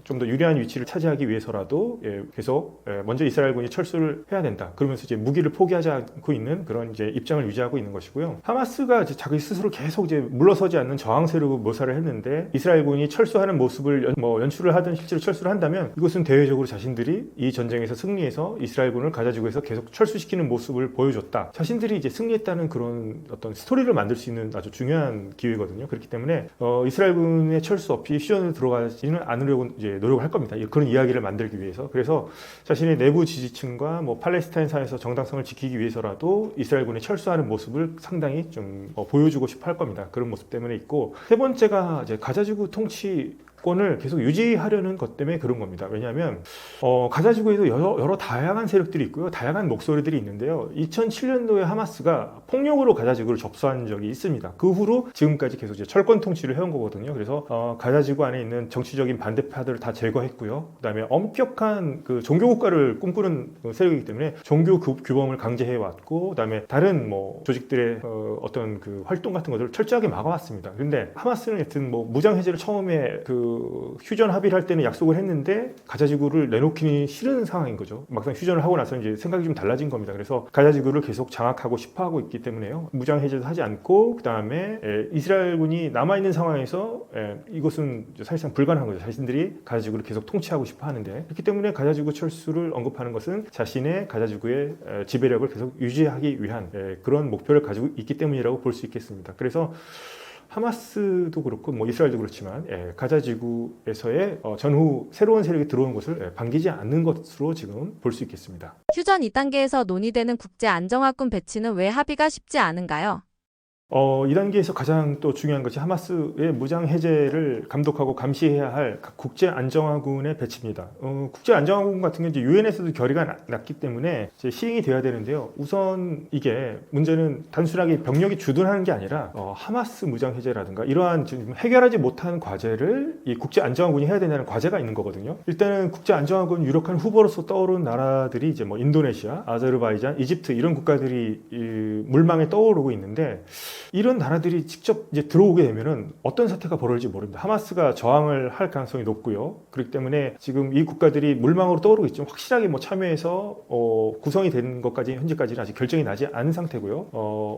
좀 더 유리한 위치를 차지하기 위해서라도 계속 먼저 이스라엘군이 철수를 해야 된다. 그러면서 이제 무기를 포기하지 않고 있는 그런 이제 입장을 유지하고 있는 것이고요. 하마스가 이제 자기 스스로 계속 이제 물러서지 않는 저항세로 묘사를 했는데 이스라엘군이 철수하는 모습을 연출을 하든 실제로 철수를 한다면 이것은 대외적으로 자신들이 이 전쟁에서 승리해서 이스라엘군을 가자지구에서 계속 철수시키는 모습을 보여줬다. 자신들이 이제 승리했다는 그런 어떤 스토리를 만들 수 있는 아주 중요한 기회거든요. 그렇기 때문에 이스라엘군의 철수 없이 휴전을 들어가지는 않으려고 이제 노력을 할 겁니다. 그런 이야기를 만들기 위해서. 그래서 자신의 내부 지지층과 팔레스타인 사회에서 정당성을 지키기 위해서라도 이스라엘군이 철수하는 모습을 상당히 좀 보여주고 싶어 할 겁니다. 그런 모습 때문에 있고 세 번째가 이제 가자지구 통치 정권을 계속 유지하려는 것 때문에 그런 겁니다. 왜냐하면 가자 지구에도 여러 다양한 세력들이 있고요. 다양한 목소리들이 있는데요. 2007년도에 하마스가 폭력으로 가자 지구를 접수한 적이 있습니다. 그 후로 지금까지 계속 이제 철권 통치를 해온 거거든요. 그래서 가자 지구 안에 있는 정치적인 반대파들을 다 제거했고요. 그다음에 엄격한 그 종교 국가를 꿈꾸는 세력이기 때문에 종교 규범을 강제해 왔고, 그다음에 다른 뭐 조직들의 어떤 그 활동 같은 것들을 철저하게 막아왔습니다. 그런데 하마스는 하여튼 뭐 무장 해제를 처음에 그 휴전 합의를 할 때는 약속을 했는데 가자 지구를 내놓기는 싫은 상황인 거죠. 막상 휴전을 하고 나서 이제 생각이 좀 달라진 겁니다. 그래서 가자 지구를 계속 장악하고 싶어하고 있기 때문에요. 무장 해제도 하지 않고, 그다음에 이스라엘군이 남아 있는 상황에서 이것은 사실상 불가능한 거죠. 자신들이 가자 지구를 계속 통치하고 싶어 하는데, 그렇기 때문에 가자 지구 철수를 언급하는 것은 자신의 가자 지구의 지배력을 계속 유지하기 위한 그런 목표를 가지고 있기 때문이라고 볼 수 있겠습니다. 그래서 하마스도 그렇고 뭐 이스라엘도 그렇지만 가자 지구에서의 전후 새로운 세력이 들어온 것을 반기지 않는 것으로 지금 볼 수 있겠습니다. 휴전 2단계에서 논의되는 국제안정화군 배치는 왜 합의가 쉽지 않은가요? 2단계에서 가장 또 중요한 것이 하마스의 무장 해제를 감독하고 감시해야 할 국제안정화군의 배치입니다. 국제안정화군 같은 경우는 이제 유엔에서도 결의가 났기 때문에 이제 시행이 돼야 되는데요. 우선 이게 문제는 단순하게 병력이 주둔하는 게 아니라 하마스 무장 해제라든가 이러한 지금 해결하지 못한 과제를 이 국제안정화군이 해야 된다는 과제가 있는 거거든요. 일단은 국제안정화군 유력한 후보로서 떠오르는 나라들이 이제 뭐 인도네시아, 아제르바이잔, 이집트 이런 국가들이 물망에 떠오르고 있는데, 이런 나라들이 직접 이제 들어오게 되면은 어떤 사태가 벌어질지 모릅니다. 하마스가 저항을 할 가능성이 높고요. 그렇기 때문에 지금 이 국가들이 물망으로 떠오르고 있지만 확실하게 뭐 참여해서 구성이 된 것까지 현재까지는 아직 결정이 나지 않은 상태고요.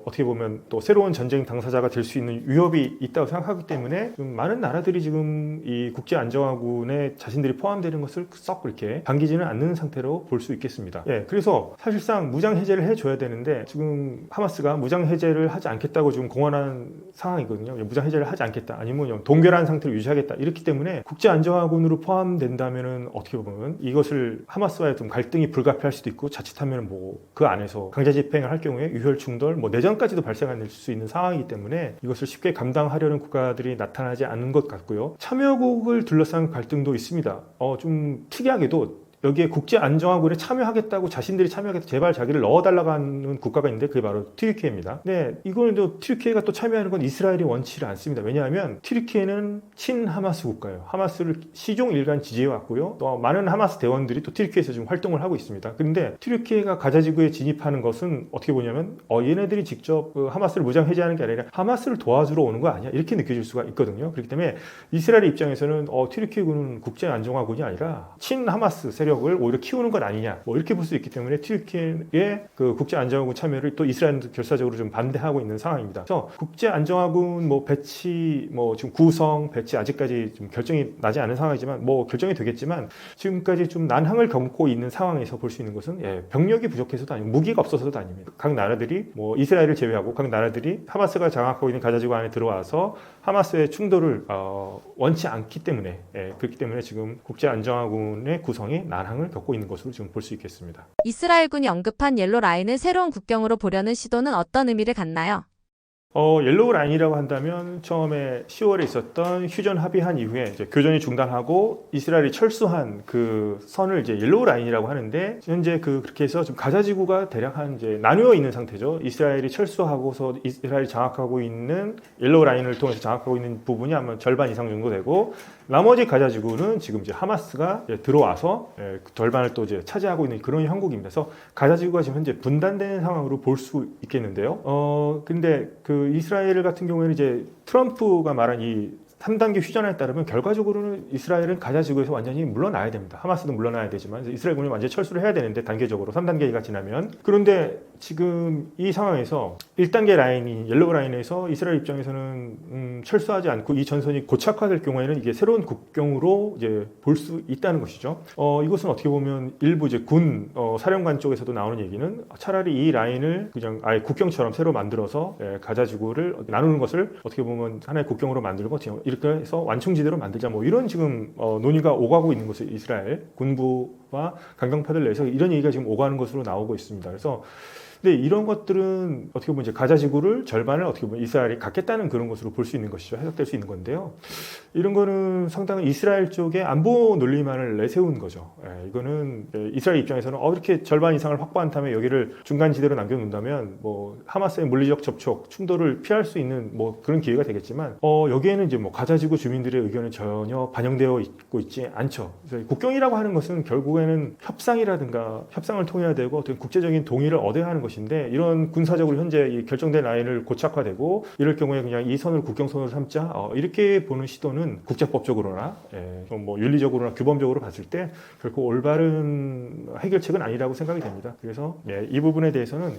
어떻게 보면 또 새로운 전쟁 당사자가 될 수 있는 위협이 있다고 생각하기 때문에 좀 많은 나라들이 지금 이 국제안정화군에 자신들이 포함되는 것을 썩 그렇게 반기지는 않는 상태로 볼 수 있겠습니다. 그래서 사실상 무장 해제를 해줘야 되는데 지금 하마스가 무장 해제를 하지 않겠다고 지금 공언한 상황이거든요. 무장 해제를 하지 않겠다, 아니면 동결한 상태를 유지하겠다. 이렇기 때문에 국제안정화군으로 포함된다면은 어떻게 보면 이것을 하마스와의 좀 갈등이 불가피할 수도 있고, 자칫하면 뭐 그 안에서 강제 집행을 할 경우에 유혈 충돌, 뭐 내전까지도 발생할 수 있는 상황이기 때문에 이것을 쉽게 감당하려는 국가들이 나타나지 않는 것 같고요. 참여국을 둘러싼 갈등도 있습니다. 좀 특이하게도 여기에 국제안정화군에 참여하겠다고, 자신들이 참여하겠다, 제발 자기를 넣어달라고 하는 국가가 있는데 그게 바로 튀르키예입니다. 근데 이걸 또 튀르키예가 또 참여하는 건 이스라엘이 원치를 않습니다. 왜냐하면 튀르키예는 친하마스 국가예요. 하마스를 시종 일관 지지해왔고요. 또 많은 하마스 대원들이 또 튀르키예에서 지금 활동을 하고 있습니다. 그런데 튀르키예가 가자 지구에 진입하는 것은 어떻게 보냐면 얘네들이 직접 하마스를 무장 해제하는 게 아니라 하마스를 도와주러 오는 거 아니야? 이렇게 느껴질 수가 있거든요. 그렇기 때문에 이스라엘의 입장에서는 튀르키예군은 국제안정화군이 아니라 친하마스 세력을 오히려 키우는 것 아니냐, 뭐 이렇게 볼 수 있기 때문에 튀르키예의 그 국제안정화군 참여를 또 이스라엘도 결사적으로 좀 반대하고 있는 상황입니다. 그래서 국제안정화군 뭐 배치, 뭐 지금 구성 배치 아직까지 좀 결정이 나지 않은 상황이지만 뭐 결정이 되겠지만, 지금까지 좀 난항을 겪고 있는 상황에서 볼 수 있는 것은 병력이 부족해서도 아니고 무기가 없어서도 아닙니다. 각 나라들이 뭐 이스라엘을 제외하고 각 나라들이 하마스가 장악하고 있는 가자 지구 안에 들어와서 하마스의 충돌을 원치 않기 때문에, 그렇기 때문에 지금 국제안정화군의 구성이 난항을 겪고 있는 것으로 지금 볼 수 있겠습니다. 이스라엘군이 언급한 옐로 라인을 새로운 국경으로 보려는 시도는 어떤 의미를 갖나요? 옐로우 라인이라고 한다면 처음에 10월에 있었던 휴전 합의한 이후에 이제 교전이 중단하고 이스라엘이 철수한 그 선을 이제 옐로우 라인이라고 하는데, 현재 그렇게 해서 지금 가자 지구가 대략 한 이제 나뉘어 있는 상태죠. 이스라엘이 철수하고서 이스라엘이 장악하고 있는 옐로우 라인을 통해서 장악하고 있는 부분이 아마 절반 이상 정도 되고, 나머지 가자 지구는 지금 이제 하마스가 들어와서 절반을 또 이제 차지하고 있는 그런 형국입니다. 그래서 가자 지구가 지금 현재 분단된 상황으로 볼 수 있겠는데요. 근데 그 이스라엘 같은 경우에는 이제 트럼프가 말한 이 3단계 휴전에 따르면 결과적으로는 이스라엘은 가자 지구에서 완전히 물러나야 됩니다. 하마스도 물러나야 되지만 이스라엘군이 완전히 철수를 해야 되는데, 단계적으로 3단계가 지나면. 그런데 지금 이 상황에서 1단계 라인이 옐로우 라인에서 이스라엘 입장에서는 철수하지 않고 이 전선이 고착화될 경우에는 이게 새로운 국경으로 이제 볼 수 있다는 것이죠. 이것은 어떻게 보면 일부 이제 군 사령관 쪽에서도 나오는 얘기는 차라리 이 라인을 그냥 아예 국경처럼 새로 만들어서 가자 지구를 나누는 것을 어떻게 보면 하나의 국경으로 만들고 이렇게 해서 완충지대로 만들자, 뭐 이런 지금 논의가 오가고 있는 것을 이스라엘 군부와 강경파들 내에서 이런 얘기가 지금 오가는 것으로 나오고 있습니다. 그래서 근데 이런 것들은 어떻게 보면 이제 가자 지구를 절반을 어떻게 보면 이스라엘이 갖겠다는 그런 것으로 볼 수 있는 것이죠. 해석될 수 있는 건데요. 이런 거는 상당히 이스라엘 쪽의 안보 논리만을 내세운 거죠. 이거는 이스라엘 입장에서는 이렇게 절반 이상을 확보한 다음에 여기를 중간 지대로 남겨놓는다면 뭐 하마스의 물리적 접촉, 충돌을 피할 수 있는 뭐 그런 기회가 되겠지만 여기에는 이제 뭐 가자 지구 주민들의 의견은 전혀 반영되어 있고 있지 않죠. 그래서 국경이라고 하는 것은 결국에는 협상이라든가 협상을 통해야 되고 어떤 국제적인 동의를 얻어야 하는 것인데 이런 군사적으로 현재 이 결정된 라인을 고착화되고 이럴 경우에 그냥 이 선을 국경선으로 삼자 이렇게 보는 시도는 국제법적으로나 뭐 윤리적으로나 규범적으로 봤을 때 결코 올바른 해결책은 아니라고 생각이 됩니다. 그래서 이 부분에 대해서는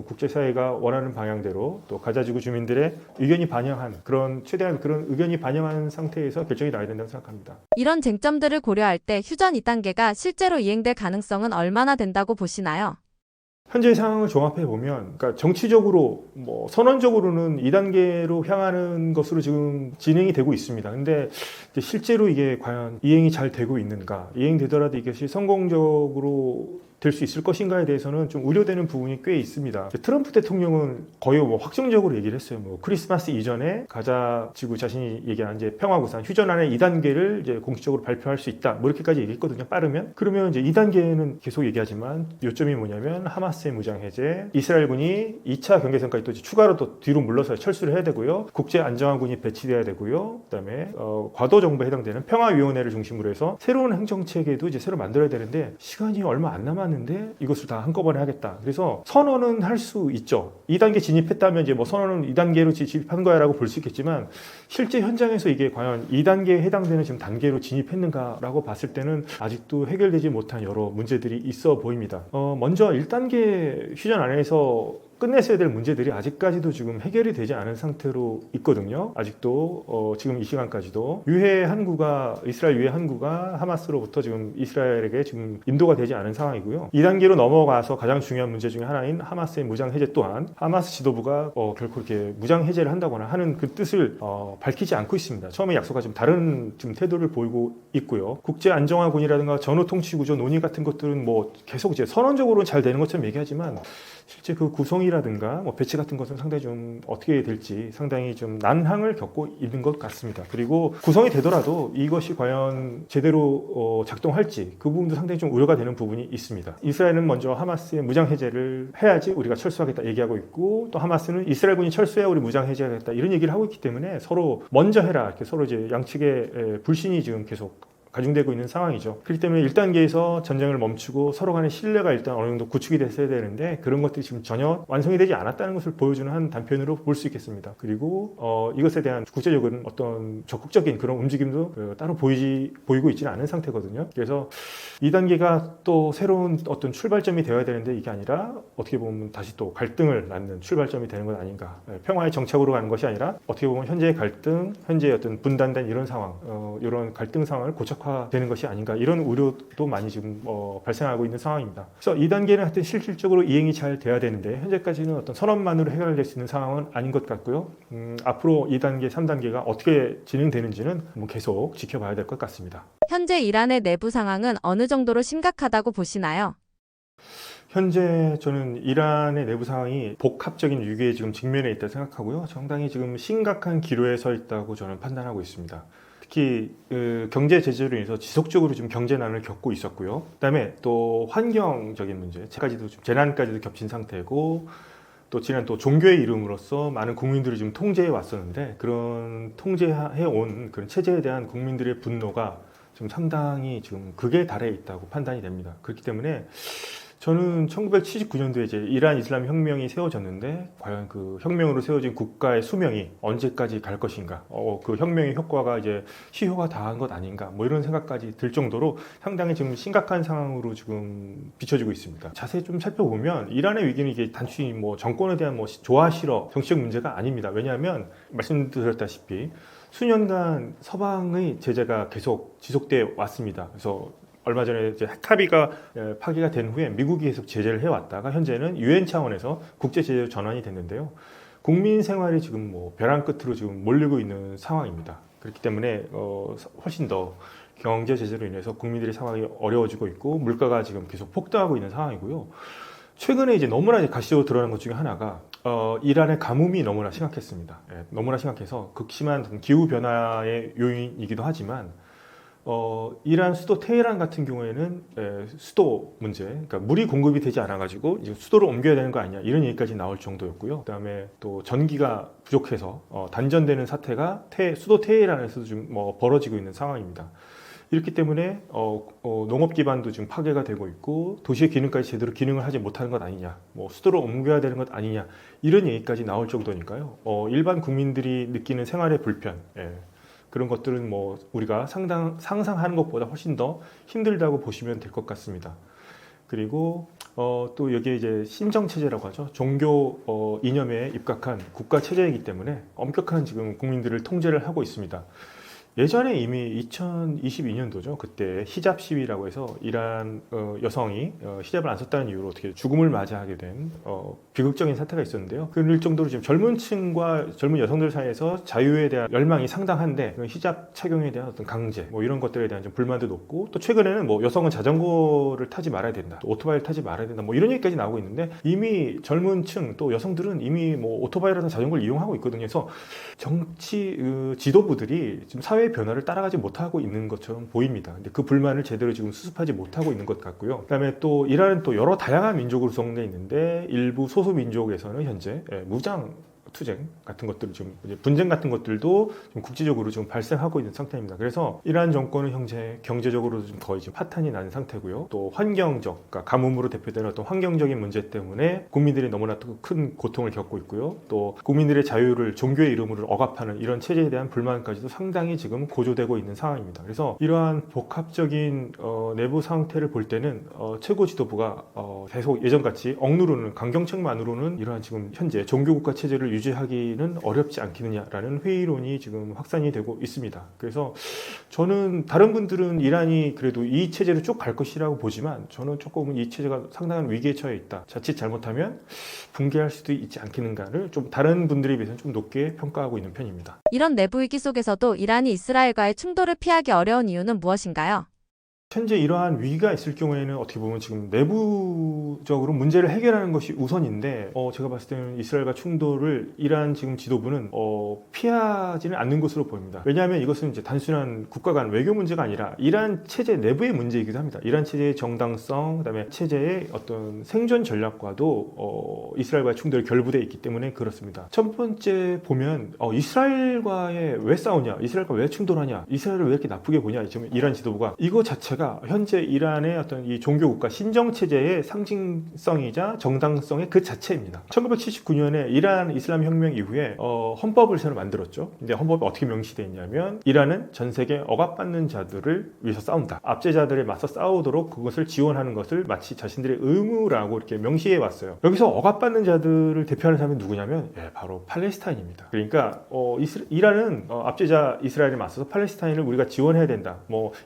국제사회가 원하는 방향대로 또 가자지구 주민들의 의견이 반영한 그런 최대한 그런 의견이 반영한 상태에서 결정이 나야 된다고 생각합니다. 이런 쟁점들을 고려할 때 휴전 2단계가 실제로 이행될 가능성은 얼마나 된다고 보시나요? 현재 상황을 종합해 보면, 그러니까 정치적으로 뭐 선언적으로는 2단계로 향하는 것으로 지금 진행이 되고 있습니다. 근데 실제로 이게 과연 이행이 잘 되고 있는가, 이행되더라도 이것이 성공적으로 될 수 있을 것인가에 대해서는 좀 우려되는 부분이 꽤 있습니다. 트럼프 대통령은 거의 뭐 확정적으로 얘기를 했어요. 뭐 크리스마스 이전에 가자 지구 자신이 얘기한 이제 평화구상 휴전안의 2단계를 이제 공식적으로 발표할 수 있다. 뭐 이렇게까지 얘기했거든요. 빠르면. 그러면 이제 2단계는 계속 얘기하지만 요점이 뭐냐면 하마스의 무장 해제, 이스라엘군이 2차 경계선까지 또 추가로 또 뒤로 물러서 철수를 해야 되고요. 국제 안정화군이 배치돼야 되고요. 그다음에 과도 정부에 해당되는 평화위원회를 중심으로 해서 새로운 행정 체계도 이제 새로 만들어야 되는데 시간이 얼마 안 남았는데 이것을 다 한꺼번에 하겠다. 그래서 선언은 할 수 있죠. 2단계 진입했다면 이제 뭐 선언은 2단계로 진입한 거야라고 볼 수 있겠지만 실제 현장에서 이게 과연 2단계에 해당되는 지금 단계로 진입했는가라고 봤을 때는 아직도 해결되지 못한 여러 문제들이 있어 보입니다. 먼저 1단계 휴전 안에서 끝냈어야 될 문제들이 아직까지도 지금 해결이 되지 않은 상태로 있거든요. 아직도 지금 이 시간까지도 이스라엘 유해 항구가 하마스로부터 지금 이스라엘에게 지금 인도가 되지 않은 상황이고요. 2단계로 넘어가서 가장 중요한 문제 중에 하나인 하마스의 무장 해제 또한 하마스 지도부가 결코 이렇게 무장 해제를 한다거나 하는 그 뜻을 밝히지 않고 있습니다. 처음에 약속과 좀 다른 지금 태도를 보이고 있고요. 국제 안정화군이라든가 전후 통치 구조 논의 같은 것들은 뭐 계속 이제 선언적으로는 잘 되는 것처럼 얘기하지만 실제 그 구성이라든가 뭐 배치 같은 것은 상당히 좀 어떻게 될지 상당히 좀 난항을 겪고 있는 것 같습니다. 그리고 구성이 되더라도 이것이 과연 제대로 작동할지 그 부분도 상당히 좀 우려가 되는 부분이 있습니다. 이스라엘은 먼저 하마스의 무장 해제를 해야지 우리가 철수하겠다 얘기하고 있고 또 하마스는 이스라엘군이 철수해야 우리 무장 해제하겠다 이런 얘기를 하고 있기 때문에 서로 먼저 해라 이렇게 서로 이제 양측의 불신이 지금 계속 가중되고 있는 상황이죠. 그렇기 때문에 1단계에서 전쟁을 멈추고 서로 간의 신뢰가 일단 어느 정도 구축이 됐어야 되는데 그런 것들이 지금 전혀 완성이 되지 않았다는 것을 보여주는 한 단편으로 볼 수 있겠습니다. 그리고 이것에 대한 국제적인 어떤 적극적인 그런 움직임도 따로 보이고 있지는 않은 상태거든요. 그래서 2단계가 또 새로운 어떤 출발점이 되어야 되는데 이게 아니라 어떻게 보면 다시 또 갈등을 낳는 출발점이 되는 건 아닌가. 평화의 정착으로 가는 것이 아니라 어떻게 보면 현재의 갈등, 현재의 어떤 분단된 이런 상황, 이런 갈등 상황을 고착화되는 것이 아닌가. 이런 우려도 많이 지금 발생하고 있는 상황입니다. 그래서 2단계는 하여튼 실질적으로 이행이 잘 돼야 되는데 현재까지는 어떤 선언만으로 해결될 수 있는 상황은 아닌 것 같고요. 앞으로 2단계, 3단계가 어떻게 진행되는지는 계속 지켜봐야 될 것 같습니다. 현재 이란의 내부 상황은 어느 정도로 심각하다고 보시나요? 현재 저는 이란의 내부 상황이 복합적인 위기에 지금 직면해 있다고 생각하고요. 상당히 지금 심각한 기로에 서 있다고 저는 판단하고 있습니다. 특히 경제 제재로 인해서 지속적으로 지금 경제난을 겪고 있었고요. 그다음에 또 환경적인 문제, 재난까지도 겹친 상태고 또 지난 또 종교의 이름으로서 많은 국민들을 지금 통제해 왔었는데 그런 통제해 온 그런 체제에 대한 국민들의 분노가 지금 상당히 지금 극에 달해 있다고 판단이 됩니다. 그렇기 때문에 저는 1979년도에 이제 이란 이슬람 혁명이 세워졌는데 과연 그 혁명으로 세워진 국가의 수명이 언제까지 갈 것인가? 그 혁명의 효과가 이제 시효가 다한 것 아닌가? 뭐 이런 생각까지 들 정도로 상당히 지금 심각한 상황으로 지금 비춰지고 있습니다. 자세히 좀 살펴보면 이란의 위기는 이게 단순히 뭐 정권에 대한 뭐 좋아 싫어 정치적 문제가 아닙니다. 왜냐하면 말씀드렸다시피 수년간 서방의 제재가 계속 지속되어 왔습니다. 그래서 얼마 전에 이제 핵합의가 파기가 된 후에 미국이 계속 제재를 해왔다가 현재는 유엔 차원에서 국제 제재로 전환이 됐는데요. 국민 생활이 지금 뭐 벼랑 끝으로 지금 몰리고 있는 상황입니다. 그렇기 때문에 훨씬 더 경제 제재로 인해서 국민들의 상황이 어려워지고 있고 물가가 지금 계속 폭등하고 있는 상황이고요. 최근에 이제 너무나 이제 가시적으로 드러난 것 중에 하나가 이란의 가뭄이 너무나 심각했습니다. 예, 너무나 심각해서 극심한 기후 변화의 요인이기도 하지만 이란 수도 테헤란 같은 경우에는 수도 문제, 그러니까 물이 공급이 되지 않아가지고 이제 수도를 옮겨야 되는 거 아니냐 이런 얘기까지 나올 정도였고요. 그다음에 또 전기가 부족해서 단전되는 사태가 수도 테헤란에서도 좀 벌어지고 있는 상황입니다. 이렇기 때문에 농업 기반도 지금 파괴가 되고 있고 도시의 기능까지 제대로 기능을 하지 못하는 것 아니냐, 수도를 옮겨야 되는 것 아니냐 이런 얘기까지 나올 정도니까요. 일반 국민들이 느끼는 생활의 불편, 그런 것들은 우리가 상상하는 것보다 훨씬 더 힘들다고 보시면 될 것 같습니다. 그리고 또 여기에 이제 신정 체제라고 하죠. 종교 이념에 입각한 국가 체제이기 때문에 엄격한 지금 국민들을 통제를 하고 있습니다. 예전에 이미 2022년도죠. 그때 히잡 시위라고 해서 이란 여성이 히잡을 안 썼다는 이유로 어떻게 죽음을 맞이하게 된 비극적인 사태가 있었는데요. 그럴 정도로 지금 젊은 층과 젊은 여성들 사이에서 자유에 대한 열망이 상당한데 히잡 착용에 대한 어떤 강제 이런 것들에 대한 좀 불만도 높고 또 최근에는 여성은 자전거를 타지 말아야 된다, 또 오토바이를 타지 말아야 된다 이런 얘기까지 나오고 있는데 이미 젊은 층 또 여성들은 이미 오토바이라든가 자전거를 이용하고 있거든요. 그래서 정치 지도부들이 지금 사회 변화를 따라가지 못하고 있는 것처럼 보입니다. 근데 그 불만을 제대로 지금 수습하지 못하고 있는 것 같고요. 그다음에 또 이란은 또 여러 다양한 민족으로 구성되어 있는데 일부 소수 민족에서는 현재 무장 투쟁 같은 것들 지금 분쟁 같은 것들도 좀 국제적으로 지금 발생하고 있는 상태입니다. 그래서 이란 정권은 현재 경제적으로도 좀 거의 지금 파탄이 난 상태고요. 또 환경적, 그러니까 가뭄으로 대표되는 어떤 환경적인 문제 때문에 국민들이 너무나 큰 고통을 겪고 있고요. 또 국민들의 자유를 종교의 이름으로 억압하는 이런 체제에 대한 불만까지도 상당히 지금 고조되고 있는 상황입니다. 그래서 이러한 복합적인 내부 상태를 볼 때는 최고 지도부가 계속 예전같이 억누르는 강경책만으로는 이러한 지금 현재 종교국가 체제를 유지하기는 어렵지 않겠느냐라는 회의론이 지금 확산이 되고 있습니다. 그래서 저는 다른 분들은 이란이 그래도 이 체제로 쭉 갈 것이라고 보지만 저는 조금은 이 체제가 상당한 위기에 처해 있다. 자칫 잘못하면 붕괴할 수도 있지 않겠는가를 좀 다른 분들에 비해서는 좀 높게 평가하고 있는 편입니다. 이런 내부 위기 속에서도 이란이 이스라엘과의 충돌을 피하기 어려운 이유는 무엇인가요? 현재 이러한 위기가 있을 경우에는 어떻게 보면 지금 내부적으로 문제를 해결하는 것이 우선인데 제가 봤을 때는 이스라엘과 충돌을 이란 지금 지도부는 피하지는 않는 것으로 보입니다. 왜냐하면 이것은 이제 단순한 국가 간 외교 문제가 아니라 이란 체제 내부의 문제이기도 합니다. 이란 체제의 정당성, 그다음에 체제의 어떤 생존 전략과도 이스라엘과의 충돌이 결부되어 있기 때문에 그렇습니다. 첫 번째 보면 이스라엘과의 왜 싸우냐, 이스라엘과 왜 충돌하냐, 이스라엘을 왜 이렇게 나쁘게 보냐, 지금 이란 지도부가 이거 자체가 현재 이란의 어떤 이 종교국가 신정체제의 상징성이자 정당성의 그 자체입니다. 1979년에 이란 이슬람 혁명 이후에 헌법을 새로 만들었죠. 근데 헌법이 어떻게 명시되어 있냐면 이란은 전 세계 억압받는 자들을 위해서 싸운다. 압제자들에 맞서 싸우도록 그것을 지원하는 것을 마치 자신들의 의무라고 이렇게 명시해 왔어요. 여기서 억압받는 자들을 대표하는 사람이 누구냐면 바로 팔레스타인입니다. 그러니까 이란은 압제자 이스라엘에 맞서서 팔레스타인을 우리가 지원해야 된다.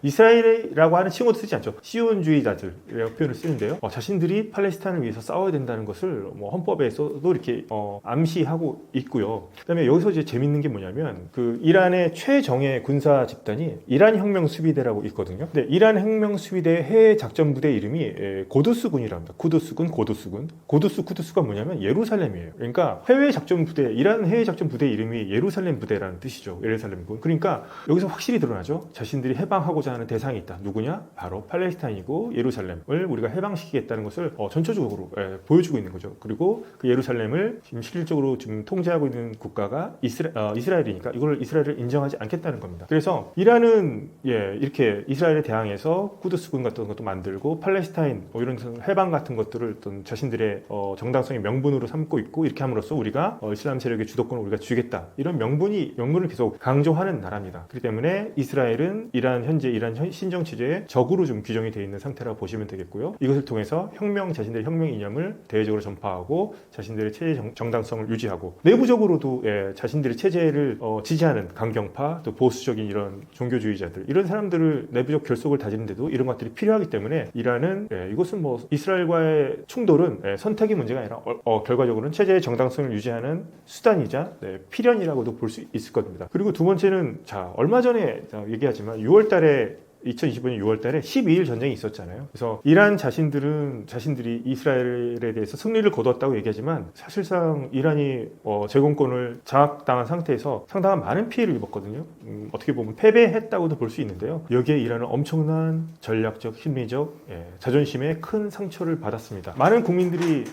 이스라엘이라고 하는 칭호도 쓰지 않죠. 시온주의자들이라고 표현을 쓰는데요. 자신들이 팔레스타인을 위해서 싸워야 된다는 것을 헌법에서도 이렇게 암시하고 있고요. 그다음에 여기서 이제 재밌는 게 뭐냐면 그 이란의 최정예 군사 집단이 이란 혁명 수비대라고 있거든요. 근데 이란 혁명 수비대 해외 작전 부대 이름이 고두스군이라고 합니다. 쿠두스가 뭐냐면 예루살렘이에요. 그러니까 해외 작전 부대, 이란 해외 작전 부대 이름이 예루살렘 부대라는 뜻이죠. 예루살렘군. 그러니까 여기서 확실히 드러나죠. 자신들이 해방하고자 하는 대상이 있다. 누구냐? 바로 팔레스타인이고 예루살렘을 우리가 해방시키겠다는 것을 전초적으로 보여주고 있는 거죠. 그리고 그 예루살렘을 지금 실질적으로 지금 통제하고 있는 국가가 이스라엘이니까 이걸 이스라엘을 인정하지 않겠다는 겁니다. 그래서 이란은 이렇게 이스라엘에 대항해서 쿠드스군 같은 것도 만들고 팔레스타인 이런 해방 같은 것들을 어떤 자신들의 정당성의 명분으로 삼고 있고 이렇게 함으로써 우리가 이슬람 세력의 주도권을 우리가 쥐겠다 이런 명분을 계속 강조하는 나라입니다. 그렇기 때문에 이스라엘은 현재 이란 신정 체제의 적으로 좀 규정이 되어 있는 상태라고 보시면 되겠고요. 이것을 통해서 자신들의 혁명 이념을 대외적으로 전파하고 자신들의 체제 정당성을 유지하고 내부적으로도 자신들의 체제를 지지하는 강경파 또 보수적인 이런 종교주의자들 이런 사람들을 내부적 결속을 다지는데도 이런 것들이 필요하기 때문에 이란은 이것은 이스라엘과의 충돌은 선택의 문제가 아니라 결과적으로는 체제의 정당성을 유지하는 수단이자 필연이라고도 볼 수 있을 겁니다. 그리고 두 번째는 얼마 전에 얘기하지만 6월 달에 2025년 6월 달에 12일 전쟁이 있었잖아요. 그래서 이란 자신들이 이스라엘에 대해서 승리를 거뒀다고 얘기하지만 사실상 이란이 제공권을 장악당한 상태에서 상당한 많은 피해를 입었거든요. 어떻게 보면 패배했다고도 볼 수 있는데요. 여기에 이란은 엄청난 전략적, 심리적, 자존심에 큰 상처를 받았습니다. 많은 국민들이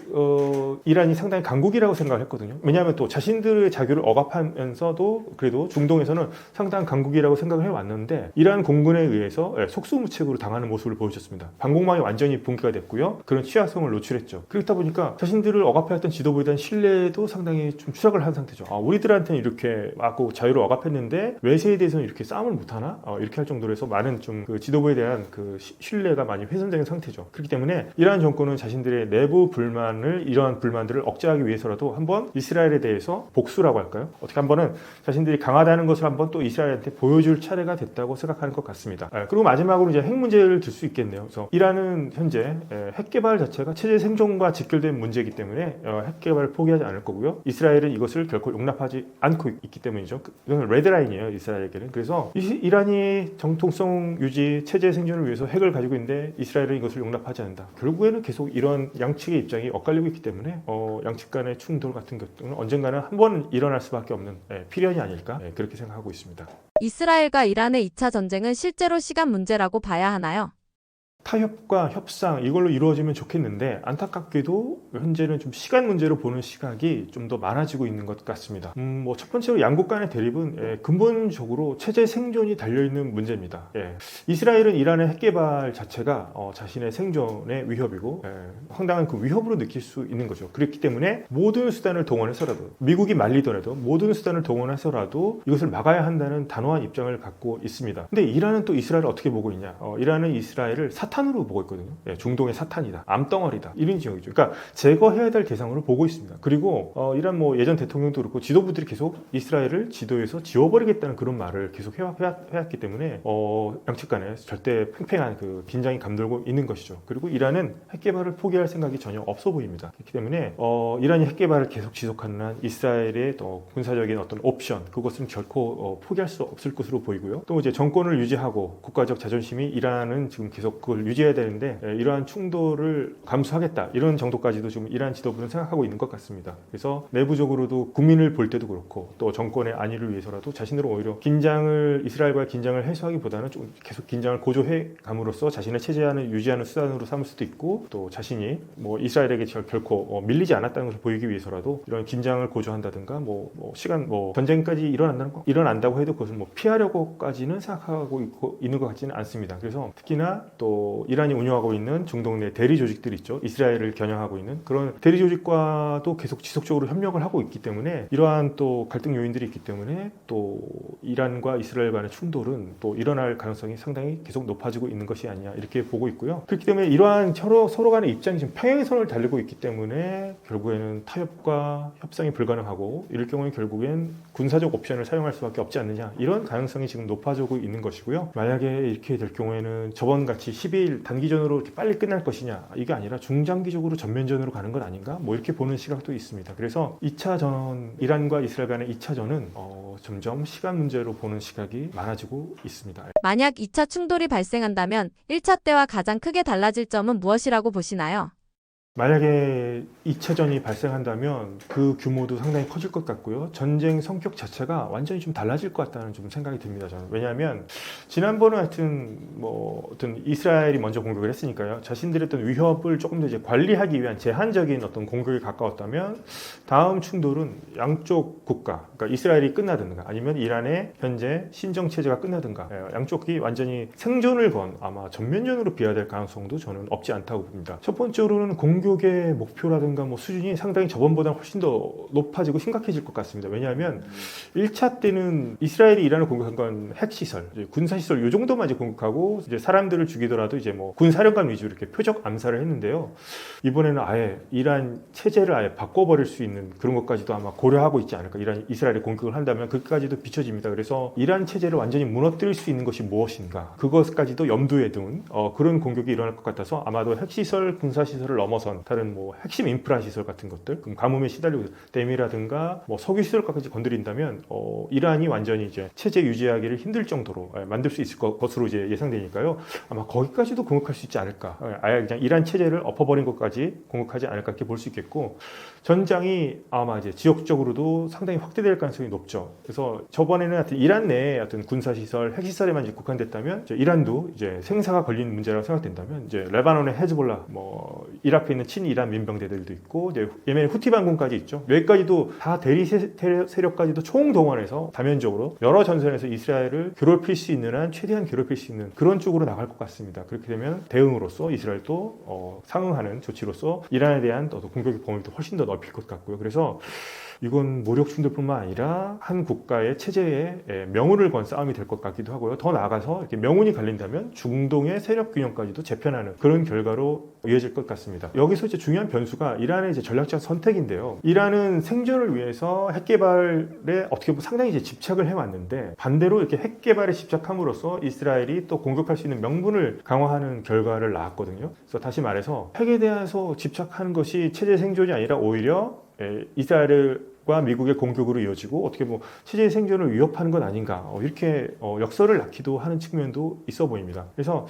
이란이 상당히 강국이라고 생각을 했거든요. 왜냐하면 또 자신들의 자유를 억압하면서도 그래도 중동에서는 상당한 강국이라고 생각을 해왔는데 이란 공군에 의해서 속수무책으로 당하는 모습을 보여줬습니다. 방공망이 완전히 붕괴가 됐고요. 그런 취약성을 노출했죠. 그렇다 보니까 자신들을 억압해왔던 지도부에 대한 신뢰도 상당히 좀 추락을 한 상태죠. 우리들한테는 이렇게 막고 자유를 억압했는데 외세에 대해서는 이렇게 싸움을 못하나? 이렇게 할 정도로 해서 많은 좀 그 지도부에 대한 그 신뢰가 많이 훼손된 상태죠. 그렇기 때문에 이란 정권은 자신들의 내부 불만을 이러한 불만들을 억제하기 위해서라도 한번 이스라엘에 대해서 복수라고 할까요? 어떻게 한번은 자신들이 강하다는 것을 한번 또 이스라엘한테 보여줄 차례가 됐다고 생각하는 것 같습니다. 그리고 마지막으로 이제 핵 문제를 들 수 있겠네요. 그래서 이란은 현재 핵 개발 자체가 체제 생존과 직결된 문제이기 때문에 핵 개발을 포기하지 않을 거고요. 이스라엘은 이것을 결코 용납하지 않고 있기 때문이죠. 이건 레드라인이에요, 이스라엘에게는. 그래서 이란이 정통성 유지, 체제 생존을 위해서 핵을 가지고 있는데 이스라엘은 이것을 용납하지 않는다. 결국에는 계속 이런 양측의 입장이 엇갈리고 있기 때문에 양측 간의 충돌 같은 것들은 언젠가는 한 번 일어날 수밖에 없는 필연이 아닐까 그렇게 생각하고 있습니다. 이스라엘과 이란의 2차 전쟁은 실제로 시간 문제라고 봐야 하나요? 타협과 협상 이걸로 이루어지면 좋겠는데 안타깝게도 현재는 좀 시간 문제로 보는 시각이 좀 더 많아지고 있는 것 같습니다. 첫 번째로 양국 간의 대립은 근본적으로 체제 생존이 달려있는 문제입니다. 이스라엘은 이란의 핵 개발 자체가 자신의 생존의 위협이고 상당한 그 위협으로 느낄 수 있는 거죠. 그렇기 때문에 모든 수단을 동원해서라도 미국이 말리더라도 모든 수단을 동원해서라도 이것을 막아야 한다는 단호한 입장을 갖고 있습니다. 근데 이란은 또 이스라엘을 어떻게 보고 있냐? 이란은 이스라엘을 사탄으로 보고 있거든요. 중동의 사탄이다, 암덩어리다 이런 지역이죠. 그러니까 제거해야 될 대상으로 보고 있습니다. 그리고 이란 예전 대통령도 그렇고 지도부들이 계속 이스라엘을 지도에서 지워버리겠다는 그런 말을 계속 해왔기 때문에 양측 간에 절대 팽팽한 그 긴장이 감돌고 있는 것이죠. 그리고 이란은 핵 개발을 포기할 생각이 전혀 없어 보입니다. 그렇기 때문에 이란이 핵 개발을 계속 지속하는 한 이스라엘의 군사적인 어떤 옵션 그것은 결코 포기할 수 없을 것으로 보이고요. 또 이제 정권을 유지하고 국가적 자존심이 이란은 지금 계속 그걸 유지해야 되는데 이러한 충돌을 감수하겠다 이런 정도까지도 지금 이란 지도부는 생각하고 있는 것 같습니다. 그래서 내부적으로도 국민을 볼 때도 그렇고 또 정권의 안위를 위해서라도 자신들은 오히려 이스라엘과의 긴장을 해소하기보다는 좀 계속 긴장을 고조해 감으로써 자신의 체제안을 유지하는 수단으로 삼을 수도 있고 또 자신이 이스라엘에게 결코 밀리지 않았다는 것을 보이기 위해서라도 이런 긴장을 고조한다든가 전쟁까지 일어난다고 해도 그것을 피하려고까지는 생각하고 있는 것 같지는 않습니다. 그래서 특히나 또 이란이 운영하고 있는 중동 내 대리 조직들이 있죠. 이스라엘을 겨냥하고 있는 그런 대리 조직과도 계속 지속적으로 협력을 하고 있기 때문에 이러한 또 갈등 요인들이 있기 때문에 또 이란과 이스라엘 간의 충돌은 또 일어날 가능성이 상당히 계속 높아지고 있는 것이 아니냐 이렇게 보고 있고요. 그렇기 때문에 이러한 서로 간의 입장이 지금 평행선을 달리고 있기 때문에 결국에는 타협과 협상이 불가능하고 이럴 경우에 결국엔 군사적 옵션을 사용할 수밖에 없지 않느냐 이런 가능성이 지금 높아지고 있는 것이고요. 만약에 이렇게 될 경우에는 저번같이 12일 단기전으로 이렇게 빨리 끝날 것이냐 이게 아니라 중장기적으로 전면전으로 가는 것 아닌가 이렇게 보는 시각도 있습니다. 그래서 2차전 이란과 이스라엘 간의 2차전은 점점 시간 문제로 보는 시각이 많아지고 있습니다. 만약 2차 충돌이 발생한다면 1차 때와 가장 크게 달라질 점은 무엇이라고 보시나요? 만약에 2차전이 발생한다면 그 규모도 상당히 커질 것 같고요. 전쟁 성격 자체가 완전히 좀 달라질 것 같다는 좀 생각이 듭니다. 저는. 왜냐하면 지난번에 하여튼 어떤 이스라엘이 먼저 공격을 했으니까요. 자신들의 어떤 위협을 조금 더 이제 관리하기 위한 제한적인 어떤 공격에 가까웠다면 다음 충돌은 양쪽 국가, 그러니까 이스라엘이 끝나든가 아니면 이란의 현재 신정 체제가 끝나든가 양쪽이 완전히 생존을 건 아마 전면전으로 비화될 가능성도 저는 없지 않다고 봅니다. 첫 번째로는 공격의 목표라든가 수준이 상당히 저번보다 훨씬 더 높아지고 심각해질 것 같습니다. 왜냐하면 1차 때는 이스라엘이 이란을 공격한 건 핵시설, 군사시설 이 정도만 이제 공격하고 이제 사람들을 죽이더라도 이제 군사령관 위주로 이렇게 표적 암살을 했는데요. 이번에는 아예 이란 체제를 아예 바꿔버릴 수 있는 그런 것까지도 아마 고려하고 있지 않을까. 이스라엘이 공격을 한다면 그것까지도 비춰집니다. 그래서 이란 체제를 완전히 무너뜨릴 수 있는 것이 무엇인가. 그것까지도 염두에 둔 그런 공격이 일어날 것 같아서 아마도 핵시설, 군사시설을 넘어선 있었던 다른 뭐 핵심 인프라 시설 같은 것들, 그럼 가뭄에 시달리고 댐이라든가 뭐 석유 시설까지 건드린다면 이란이 완전히 이제 체제 유지하기를 힘들 정도로 만들 수 있을 것으로 이제 예상되니까요. 아마 거기까지도 공격할 수 있지 않을까. 아예 그냥 이란 체제를 엎어버린 것까지 공격하지 않을까 이렇게 볼 수 있겠고, 전장이 아마 이제 지역적으로도 상당히 확대될 가능성이 높죠. 그래서 저번에는 하여튼 이란 내에 어떤 군사시설, 핵시설에만 이제 국한됐다면 이제 이란도 이제 생사가 걸린 문제라고 생각된다면 이제 레바논의 헤즈볼라, 뭐 이라크에 있는 친이란 민병대들도 있고 이제 예멘의 후티 반군까지 있죠. 여기까지도 다 대리 세력까지도 총동원해서 다면적으로 여러 전선에서 이스라엘을 괴롭힐 수 있는 한 최대한 괴롭힐 수 있는 그런 쪽으로 나갈 것 같습니다. 그렇게 되면 대응으로서 이스라엘도 상응하는 조치로서 이란에 대한 공격의 범위도 훨씬 더 넓힐 것 같고요. 그래서 이건 무력 충돌뿐만 아니라 한 국가의 체제에 명운을 건 싸움이 될 것 같기도 하고요. 더 나아가서 이렇게 명운이 갈린다면 중동의 세력 균형까지도 재편하는 그런 결과로 이어질 것 같습니다. 여기서 이제 중요한 변수가 이란의 이제 전략적 선택인데요. 이란은 생존을 위해서 핵 개발에 어떻게 보면 상당히 이제 집착을 해왔는데, 반대로 이렇게 핵 개발에 집착함으로써 이스라엘이 또 공격할 수 있는 명분을 강화하는 결과를 낳았거든요. 그래서 다시 말해서 핵에 대해서 집착하는 것이 체제 생존이 아니라 오히려 이스라엘과 미국의 공격으로 이어지고 어떻게 뭐 체제의 생존을 위협하는 것 아닌가, 이렇게 역설을 낳기도 하는 측면도 있어 보입니다. 그래서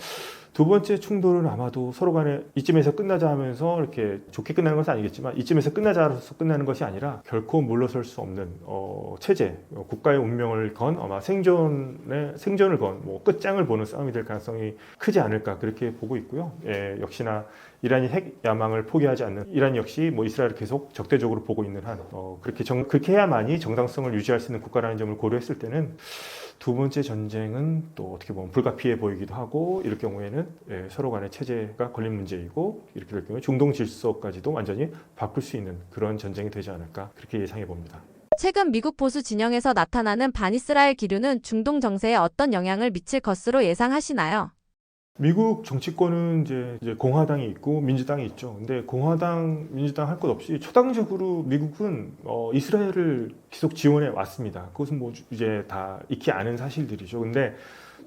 두 번째 충돌은 아마도 서로 간에 이쯤에서 끝나자 하면서 이렇게 좋게 끝나는 것은 아니겠지만, 이쯤에서 끝나자로서 끝나는 것이 아니라 결코 물러설 수 없는 체제, 국가의 운명을 건 아마 생존을 건 뭐 끝장을 보는 싸움이 될 가능성이 크지 않을까 그렇게 보고 있고요. 역시나 이란이 핵 야망을 포기하지 않는, 이란 역시 뭐 이스라엘을 계속 적대적으로 보고 있는 한 그렇게 해야만이 정당성을 유지할 수 있는 국가라는 점을 고려했을 때는 두 번째 전쟁은 또 어떻게 보면 불가피해 보이기도 하고, 이럴 경우에는 서로 간의 체제가 걸린 문제이고, 이렇게 될 경우에 중동 질서까지도 완전히 바꿀 수 있는 그런 전쟁이 되지 않을까 그렇게 예상해 봅니다. 최근 미국 보수 진영에서 나타나는 반이스라엘 기류는 중동 정세에 어떤 영향을 미칠 것으로 예상하시나요? 미국 정치권은 이제 공화당이 있고 민주당이 있죠. 근데 공화당, 민주당 할 것 없이 초당적으로 미국은 이스라엘을 계속 지원해 왔습니다. 그것은 뭐 이제 다 익히 아는 사실들이죠. 근데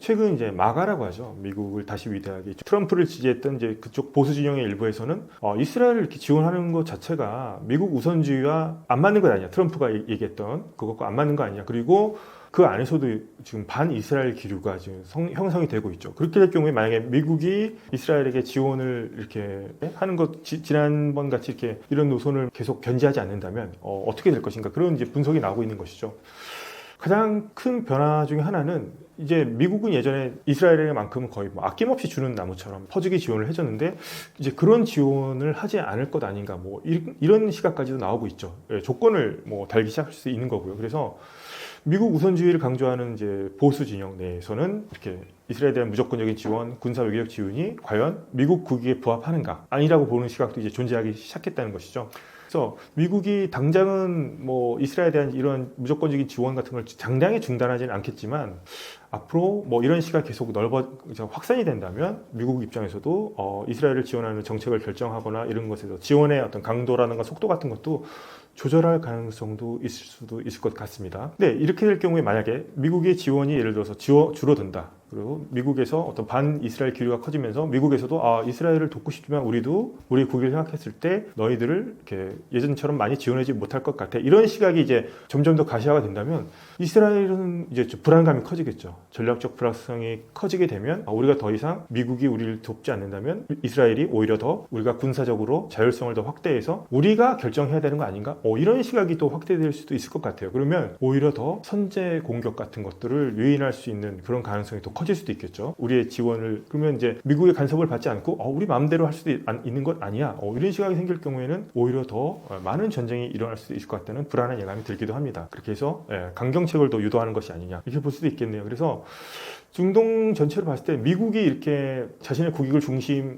최근 이제 마가라고 하죠. 미국을 다시 위대하게, 트럼프를 지지했던 이제 그쪽 보수 진영의 일부에서는 이스라엘을 이렇게 지원하는 것 자체가 미국 우선주의와 안 맞는 것 아니냐, 트럼프가 얘기했던 그것과 안 맞는 거 아니냐, 그리고 그 안에서도 지금 반 이스라엘 기류가 지금 형성이 되고 있죠. 그렇게 될 경우에 만약에 미국이 이스라엘에게 지원을 이렇게 하는 것, 지난번 같이 이렇게 이런 노선을 계속 견지하지 않는다면 어떻게 될 것인가, 그런 이제 분석이 나오고 있는 것이죠. 가장 큰 변화 중에 하나는 이제 미국은 예전에 이스라엘에만큼은 거의 뭐 아낌없이 주는 나무처럼 퍼주기 지원을 해줬는데, 이제 그런 지원을 하지 않을 것 아닌가, 뭐 이런 시각까지도 나오고 있죠. 조건을 뭐 달기 시작할 수 있는 거고요. 그래서 미국 우선주의를 강조하는 이제 보수 진영 내에서는 이렇게 이스라엘에 대한 무조건적인 지원, 군사 외교적 지원이 과연 미국 국익에 부합하는가, 아니라고 보는 시각도 이제 존재하기 시작했다는 것이죠. 그래서 미국이 당장은 뭐 이스라엘에 대한 이런 무조건적인 지원 같은 걸 당장에 중단하지는 않겠지만, 앞으로 뭐 이런 시각이 계속 확산이 된다면 미국 입장에서도 이스라엘을 지원하는 정책을 결정하거나 이런 것에서 지원의 어떤 강도라든가 속도 같은 것도 조절할 가능성도 있을 수도 있을 것 같습니다. 네, 이렇게 될 경우에 만약에 미국의 지원이 예를 들어서 줄어든다. 그리고 미국에서 어떤 반 이스라엘 기류가 커지면서 미국에서도 이스라엘을 돕고 싶지만 우리도 우리 국익을 생각했을 때 너희들을 이렇게 예전처럼 많이 지원하지 못할 것 같아, 이런 시각이 이제 점점 더 가시화가 된다면 이스라엘은 이제 좀 불안감이 커지겠죠. 전략적 불확성이 커지게 되면 우리가 더 이상 미국이 우리를 돕지 않는다면 이스라엘이 오히려 더 우리가 군사적으로 자율성을 더 확대해서 우리가 결정해야 되는 거 아닌가, 이런 시각이 또 확대될 수도 있을 것 같아요. 그러면 오히려 더 선제 공격 같은 것들을 유인할 수 있는 그런 가능성이 더 커질 수도 있겠죠. 우리의 지원을, 그러면 이제 미국의 간섭을 받지 않고 우리 마음대로 할 수도 있는 것 아니야, 이런 시각이 생길 경우에는 오히려 더 많은 전쟁이 일어날 수도 있을 것 같다는 불안한 예감이 들기도 합니다. 그렇게 해서 강경책을 더 유도하는 것이 아니냐, 이렇게 볼 수도 있겠네요. 그래서 중동 전체로 봤을 때 미국이 이렇게 자신의 국익을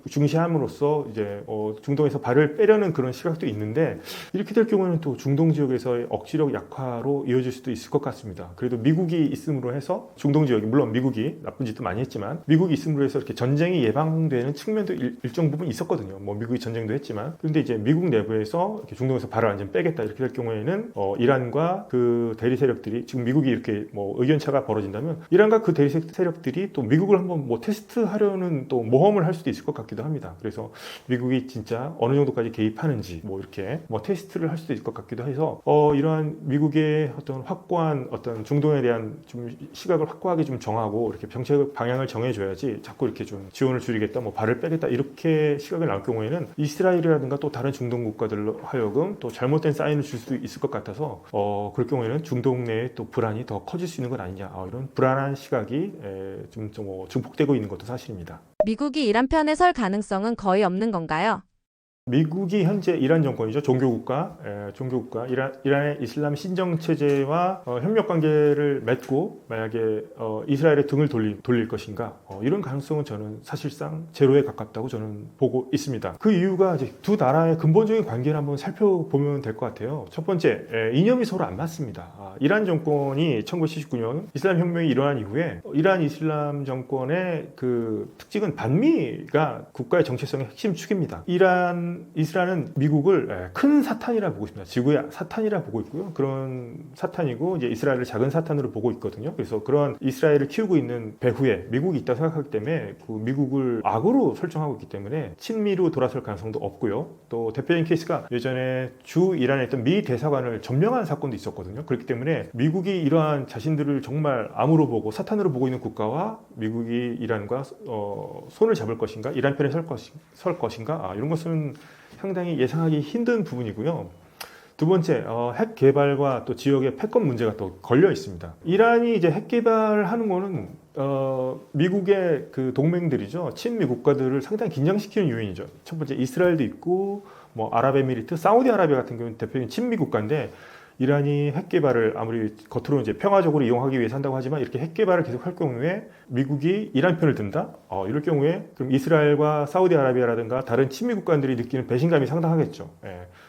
중시함으로써 이제 중동에서 발을 빼려는 그런 시각도 있는데, 이렇게 될 경우에는 또 중동 지역에서의 억지력 약화로 이어질 수도 있을 것 같습니다. 그래도 미국이 있음으로 해서 중동 지역이, 물론 미국이 나쁜 짓도 많이 했지만 미국이 있음으로 해서 이렇게 전쟁이 예방되는 측면도 일정 부분 있었거든요. 뭐 미국이 전쟁도 했지만. 그런데 이제 미국 내부에서 이렇게 중동에서 발을 완전 빼겠다, 이렇게 될 경우에는 이란과 그 대리 세력들이, 지금 미국이 이렇게 뭐 의견차가 벌어진다면 이란과 그 대리 세력 세력들이 또 미국을 한번 뭐 테스트하려는 또 모험을 할 수도 있을 것 같기도 합니다. 그래서 미국이 진짜 어느 정도까지 개입하는지 뭐 이렇게 뭐 테스트를 할 수도 있을 것 같기도 해서 이러한 미국의 어떤 확고한 어떤 중동에 대한 좀 시각을 확고하게 좀 정하고 이렇게 정책 방향을 정해줘야지 자꾸 이렇게 좀 지원을 줄이겠다, 뭐 발을 빼겠다 이렇게 시각을 나올 경우에는 이스라엘이라든가 또 다른 중동 국가들로 하여금 또 잘못된 사인을 줄 수도 있을 것 같아서 그럴 경우에는 중동 내에 또 불안이 더 커질 수 있는 건 아니냐, 이런 불안한 시각이 좀 증폭되고 있는 것도 사실입니다. 미국이 이란 편에 설 가능성은 거의 없는 건가요? 미국이 현재 이란 정권이죠. 종교국가, 이란의 이슬람 신정 체제와 협력 관계를 맺고 만약에 이스라엘의 등을 돌릴 것인가, 이런 가능성은 저는 사실상 제로에 가깝다고 저는 보고 있습니다. 그 이유가 이제 두 나라의 근본적인 관계를 한번 살펴보면 될 것 같아요. 첫 번째, 이념이 서로 안 맞습니다. 이란 정권이 1979년 이슬람 혁명이 일어난 이후에 이란 이슬람 정권의 그 특징은 반미가 국가의 정체성의 핵심 축입니다. 이스라엘은 미국을 큰 사탄이라 보고 있습니다. 지구의 사탄이라 보고 있고요. 그런 사탄이고 이제 이스라엘을 작은 사탄으로 보고 있거든요. 그래서 그런 이스라엘을 키우고 있는 배후에 미국이 있다고 생각하기 때문에 그 미국을 악으로 설정하고 있기 때문에 친미로 돌아설 가능성도 없고요. 또 대표적인 케이스가 예전에 주 이란에 있던 미 대사관을 점령한 사건도 있었거든요. 그렇기 때문에 미국이 이러한 자신들을 정말 암으로 보고 사탄으로 보고 있는 국가와 미국이 이란과 손을 잡을 것인가, 이란 편에 설 것인가, 이런 것은 상당히 예상하기 힘든 부분이고요. 두 번째, 핵 개발과 또 지역의 패권 문제가 또 걸려 있습니다. 이란이 이제 핵 개발을 하는 거는 미국의 그 동맹들이죠. 친미 국가들을 상당히 긴장시키는 요인이죠. 첫 번째, 이스라엘도 있고 뭐 아랍에미리트, 사우디아라비아 같은 경우는 대표적인 친미 국가인데 이란이 핵 개발을 아무리 겉으로 이제 평화적으로 이용하기 위해서 한다고 하지만 이렇게 핵 개발을 계속 할 경우에 미국이 이란 편을 든다? 이럴 경우에 그럼 이스라엘과 사우디아라비아라든가 다른 친미 국가들이 느끼는 배신감이 상당하겠죠.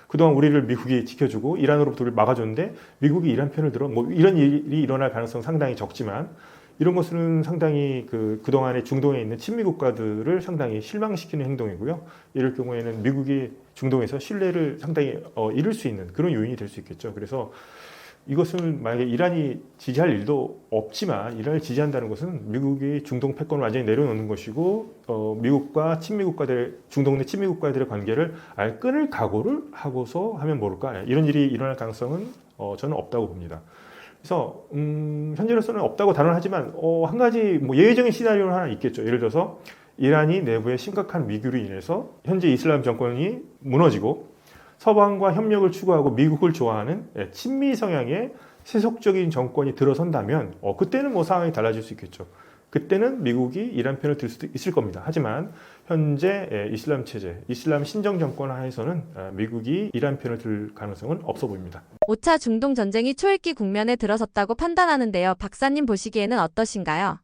그동안 우리를 미국이 지켜주고 이란으로부터 우리를 막아줬는데 미국이 이란 편을 들어 뭐 이런 일이 일어날 가능성 상당히 적지만 이런 것은 상당히 그동안에 중동에 있는 친미 국가들을 상당히 실망시키는 행동이고요. 이럴 경우에는 미국이 중동에서 신뢰를 상당히 잃을 수 있는 그런 요인이 될 수 있겠죠. 그래서 이것은 만약에 이란이 지지할 일도 없지만 이란을 지지한다는 것은 미국이 중동 패권을 완전히 내려놓는 것이고 미국과 친미 국가들, 중동 내 친미 국가들의 관계를 아예 끊을 각오를 하고서 하면 모를까, 이런 일이 일어날 가능성은 저는 없다고 봅니다. 그래서 현재로서는 없다고 단언하지만 한 가지 뭐 예외적인 시나리오는 하나 있겠죠. 예를 들어서 이란이 내부에 심각한 위기로 인해서 현재 이슬람 정권이 무너지고 서방과 협력을 추구하고 미국을 좋아하는 친미 성향의 세속적인 정권이 들어선다면 그때는 뭐 상황이 달라질 수 있겠죠. 그때는 미국이 이란 편을 들 수도 있을 겁니다. 하지만 현재 이슬람 체제, 이슬람 신정 정권 하에서는 미국이 이란 편을 들 가능성은 없어 보입니다. 5차 중동 전쟁이 초읽기 국면에 들어섰다고 판단하는데요. 박사님 보시기에는 어떠신가요?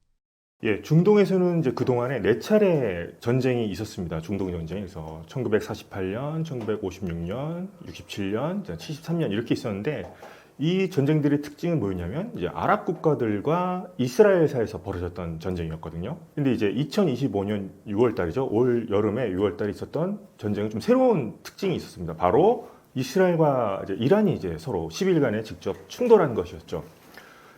예, 중동에서는 이제 그동안에 4차례 전쟁이 있었습니다. 중동 전쟁에서 1948년, 1956년, 67년, 73년 이렇게 있었는데 이 전쟁들의 특징은 뭐였냐면 이제 아랍 국가들과 이스라엘 사이에서 벌어졌던 전쟁이었거든요. 근데 이제 2025년 6월 달이죠. 올 여름에 6월 달에 있었던 전쟁은 좀 새로운 특징이 있었습니다. 바로 이스라엘과 이제 이란이 이제 서로 10일간에 직접 충돌한 것이었죠.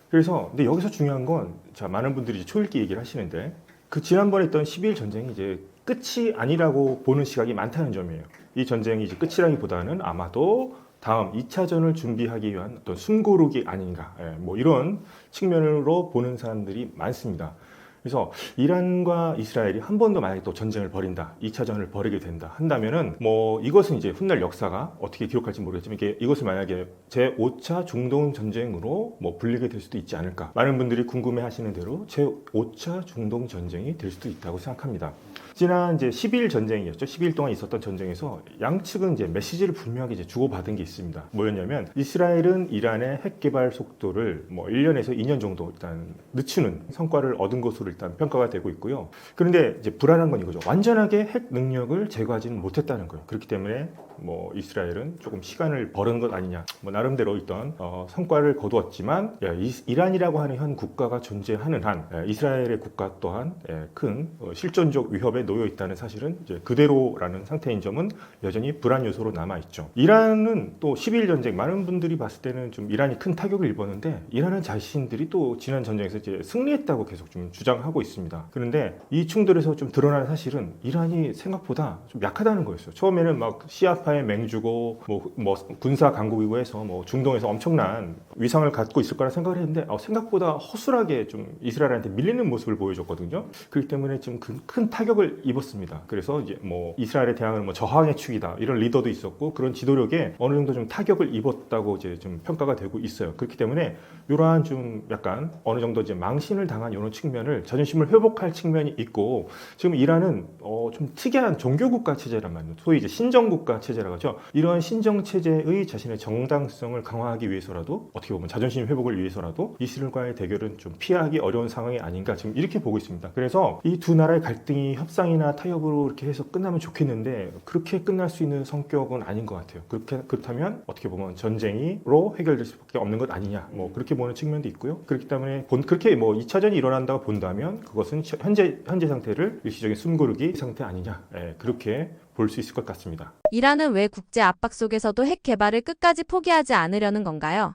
그래서 근데 여기서 중요한 건 많은 분들이 초읽기 얘기를 하시는데 그 지난번에 있던 12일 전쟁이 이제 끝이 아니라고 보는 시각이 많다는 점이에요. 이 전쟁이 이제 끝이라기보다는 아마도 다음 2차전을 준비하기 위한 어떤 숨고르기 아닌가, 뭐 이런 측면으로 보는 사람들이 많습니다. 그래서 이란과 이스라엘이 한 번 더 만약에 또 전쟁을 벌인다, 2차전을 벌이게 된다 한다면은 뭐 이것은 이제 훗날 역사가 어떻게 기록할지 모르겠지만 이것을 만약에 제5차 중동 전쟁으로 뭐 불리게 될 수도 있지 않을까. 많은 분들이 궁금해하시는 대로 제5차 중동 전쟁이 될 수도 있다고 생각합니다. 지난 이제 10일 전쟁이었죠. 10일 동안 있었던 전쟁에서 양측은 이제 메시지를 분명하게 이제 주고받은 게 있습니다. 뭐였냐면 이스라엘은 이란의 핵 개발 속도를 뭐 1년에서 2년 정도 일단 늦추는 성과를 얻은 것으로 일단 평가가 되고 있고요. 그런데 이제 불안한 건 이거죠. 완전하게 핵 능력을 제거하지는 못했다는 거예요. 그렇기 때문에 뭐 이스라엘은 조금 시간을 벌은 것 아니냐. 뭐 나름대로 있던 성과를 거두었지만 이란이라고 하는 현 국가가 존재하는 한 이스라엘의 국가 또한 큰 실존적 위협에 놓여 있다는 사실은 이제 그대로라는 상태인 점은 여전히 불안 요소로 남아 있죠. 이란은 또 10일 전쟁 많은 분들이 봤을 때는 좀 이란이 큰 타격을 입었는데 이란은 자신들이 또 지난 전쟁에서 이제 승리했다고 계속 좀 주장을 주장하고 있습니다. 그런데 이 충돌에서 좀 드러나는 사실은 이란이 생각보다 좀 약하다는 거였어요. 처음에는 막 시아파의 맹주고 뭐 군사 강국이고 해서 뭐 중동에서 엄청난 위상을 갖고 있을 거라 생각을 했는데 생각보다 허술하게 좀 이스라엘한테 밀리는 모습을 보여줬거든요. 그렇기 때문에 좀 큰 타격을 입었습니다. 그래서 이제 뭐 이스라엘에 대항하는 뭐 저항의 축이다 이런 리더도 있었고 그런 지도력에 어느 정도 좀 타격을 입었다고 이제 좀 평가가 되고 있어요. 그렇기 때문에 이러한 좀 약간 어느 정도 이제 망신을 당한 이런 측면을 자존심을 회복할 측면이 있고 지금 이란은 좀 특이한 종교국가 체제란 말이에요. 소위 이제 신정국가 체제라고 하죠. 이러한 신정 체제의 자신의 정당성을 강화하기 위해서라도 어떻게 보면 자존심 회복을 위해서라도 이스라엘과의 대결은 좀 피하기 어려운 상황이 아닌가 지금 이렇게 보고 있습니다. 그래서 이 두 나라의 갈등이 협상이나 타협으로 이렇게 해서 끝나면 좋겠는데 그렇게 끝날 수 있는 성격은 아닌 것 같아요. 그렇다면 어떻게 보면 전쟁으로 해결될 수밖에 없는 것 아니냐 뭐 그렇게 보는 측면도 있고요. 그렇기 때문에 그렇게 뭐 2차전이 일어난다고 본다면 그것은 현재 상태를 일시적인 숨고르기 상태 아니냐 그렇게 볼 수 있을 것 같습니다. 이란은 왜 국제 압박 속에서도 핵 개발을 끝까지 포기하지 않으려는 건가요?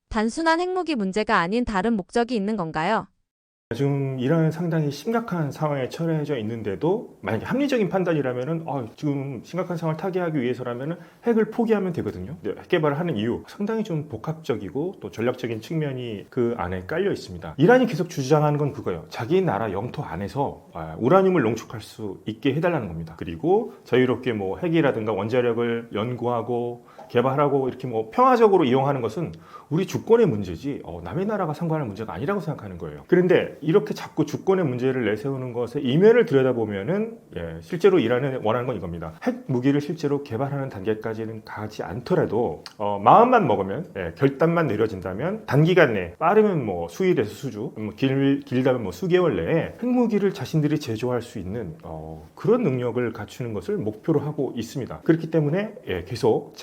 단순한 핵무기 문제가 아닌 다른 목적이 있는 건가요? 지금 이란은 상당히 심각한 상황에 처해져 있는데도 만약에 합리적인 판단이라면은 지금 심각한 상황을 타개하기 위해서라면은 핵을 포기하면 되거든요. 핵 개발을 하는 이유 상당히 좀 복합적이고 또 전략적인 측면이 그 안에 깔려 있습니다. 이란이 계속 주장하는 건 그거예요. 자기 나라 영토 안에서 우라늄을 농축할 수 있게 해달라는 겁니다. 그리고 자유롭게 뭐 핵이라든가 원자력을 연구하고 개발하고 이렇게 뭐 평화적으로 이용하는 것은 우리 주권의 문제지 남의 나라가 상관할 문제가 아니라고 생각하는 거예요. 그런데 이렇게 자꾸 주권의 문제를 내세우는 것의 이면을 들여다보면은 실제로 이란이 원하는 건 이겁니다. 핵 무기를 실제로 개발하는 단계까지는 가지 않더라도 마음만 먹으면 결단만 내려진다면 단기간 내에 빠르면 뭐 수일에서 수주, 길다면 뭐 수개월 내에 핵무기를 자신들이 제조할 수 있는 그런 능력을 갖추는 것을 목표로 하고 있습니다. 그렇기 때문에 계속